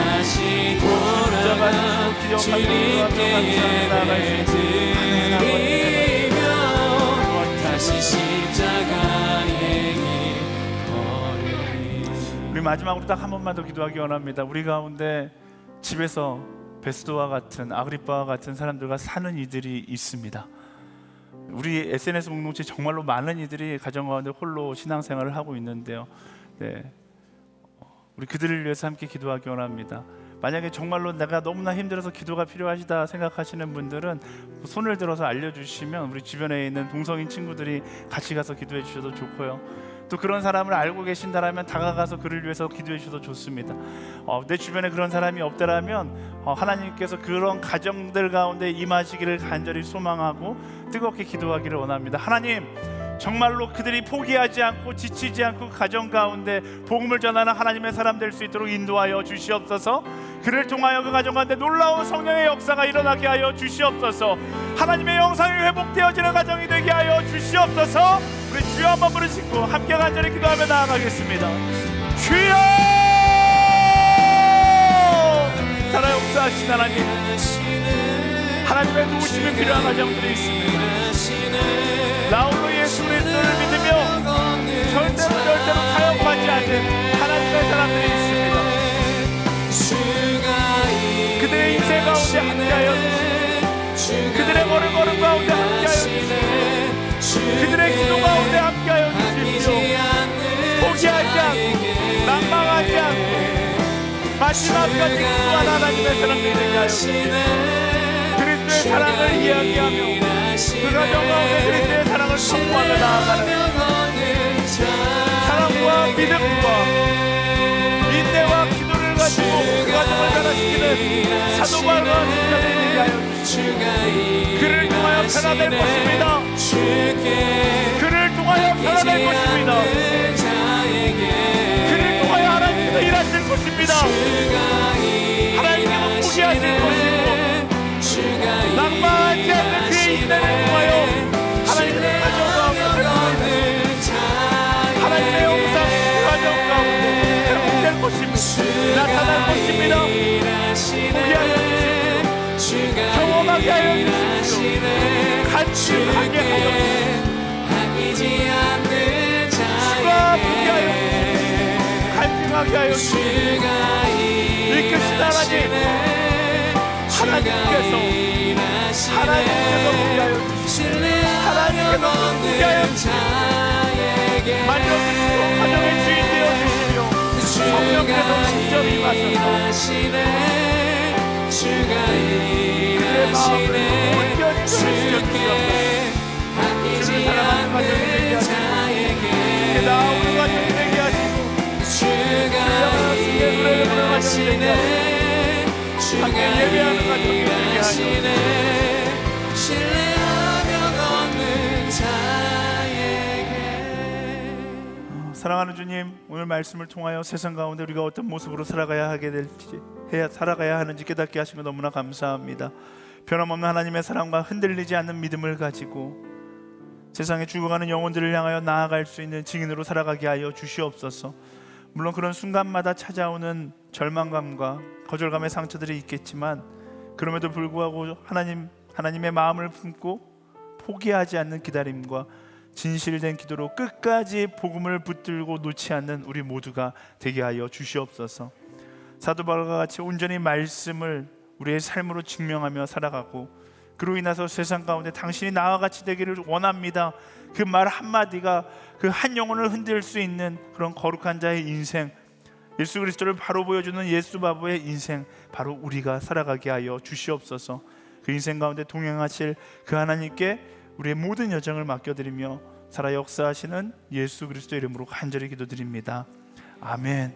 붙잡아 주시옵소서. 기억하며 기도하며 감사하며 나아갈 수 있는 하나님 아버지 다시 십자가에 우리 마지막으로 딱 한 번만 더 기도하기 원합니다. 우리 가운데 집에서 베스도와 같은 아그리빠와 같은 사람들과 사는 이들이 있습니다. 우리 SNS 공동체 정말로 많은 이들이 가정 가운데 홀로 신앙생활을 하고 있는데요. 네, 우리 그들을 위해서 함께 기도하기 원합니다. 만약에 정말로 내가 너무나 힘들어서 기도가 필요하시다 생각하시는 분들은 손을 들어서 알려주시면 우리 주변에 있는 동성인 친구들이 같이 가서 기도해 주셔도 좋고요. 또 그런 사람을 알고 계신다라면 다가가서 그를 위해서 기도해 주셔도 좋습니다. 내 주변에 그런 사람이 없다라면 하나님께서 그런 가정들 가운데 임하시기를 간절히 소망하고 뜨겁게 기도하기를 원합니다. 하나님, 정말로 그들이 포기하지 않고 지치지 않고 가정 가운데 복음을 전하는 하나님의 사람 될 수 있도록 인도하여 주시옵소서. 그를 통하여 그 가정 가운데 놀라운 성령의 역사가 일어나게 하여 주시옵소서. 하나님의 영상이 회복되어지는 가정이 되게 하여 주시옵소서. 우리 주여 한번 부르시고 함께 간절히 기도하며 나아가겠습니다. 주여! 살아 역사하신 하나님, 하나님의 도우심이 필요한 가정들이 있습니다. 나 홀로 예수 그리스도를 믿으며 절대로 타협하지 않는 하나님의 사람들이 있습니다. 그들의 인생 가운데 함께하여 주시고 그들의 걸음 가운데 함께하여 주시고 그들의 기도 가운데 함께하여 주십시오. 포기하지 않고 낭망하지 않고 마지막까지 기도한 하나님의 사람들이 되게 하여 주시고 그리스도의 사랑을 이야기하며 그 가정 가운데 그리스도의 사랑을 선포하며 나아가는 사랑과 믿음과 인내와 기도를 가지고 그 가정을 변화시키는 사도 바울과 신자들이 되게 하여 주시고 그를 통하여 변화될 것입니다. 그를 통하여 변화될 것입니다. 그를 통하여 하나님께서 일하실 것입니다. 하나님께서 포기하실 것이고 낭만하지 않는 그의 인내를 통하여 하나님의 가정 가운데 하나님의 영상 그 가정 가운데 회복될 것입니다. 나타날 것입니다. 포기하여 주십시오. 경험하게 하여 주십시오. 간직하게 하여 주십시오. 주가 포기하여 주십시오. 간직하게 하여 주십시오. 이끄신 하나님께서 포기하여 주시고 하나님께서 포기하여 주시고 만져주시고 가정의 주인 되어주시며 성령께서 직접 임하셔서 그의 마음을 온전히 변화시켜주시옵소서. 주를 사랑하는 가정이 되게 하시고 나오는 가정이 되게 하시고 주여 주의 노래를 부르는 가정이 되게 하시고 함께 예배하는 가정이 되게 하시네. 사랑하는 주님, 오늘 말씀을 통하여 세상 가운데 우리가 어떤 모습으로 살아가야 하는지 깨닫게 하시면 너무나 감사합니다. 변함없는 하나님의 사랑과 흔들리지 않는 믿음을 가지고 세상에 죽어가는 영혼들을 향하여 나아갈 수 있는 증인으로 살아가게 하여 주시옵소서. 물론 그런 순간마다 찾아오는 절망감과 거절감의 상처들이 있겠지만 그럼에도 불구하고 하나님의 마음을 품고 포기하지 않는 기다림과 진실된 기도로 끝까지 복음을 붙들고 놓지 않는 우리 모두가 되게 하여 주시옵소서. 사도 바울과 같이 온전히 말씀을 우리의 삶으로 증명하며 살아가고 그로 인해서 세상 가운데 당신이 나와 같이 되기를 원합니다. 그 말 한마디가 그 한 영혼을 흔들 수 있는 그런 거룩한 자의 인생, 예수 그리스도를 바로 보여주는 예수 바보의 인생, 바로 우리가 살아가게 하여 주시옵소서. 그 인생 가운데 동행하실 그 하나님께 우리의 모든 여정을 맡겨드리며 살아 역사하시는 예수 그리스도 이름으로 간절히 기도드립니다. 아멘.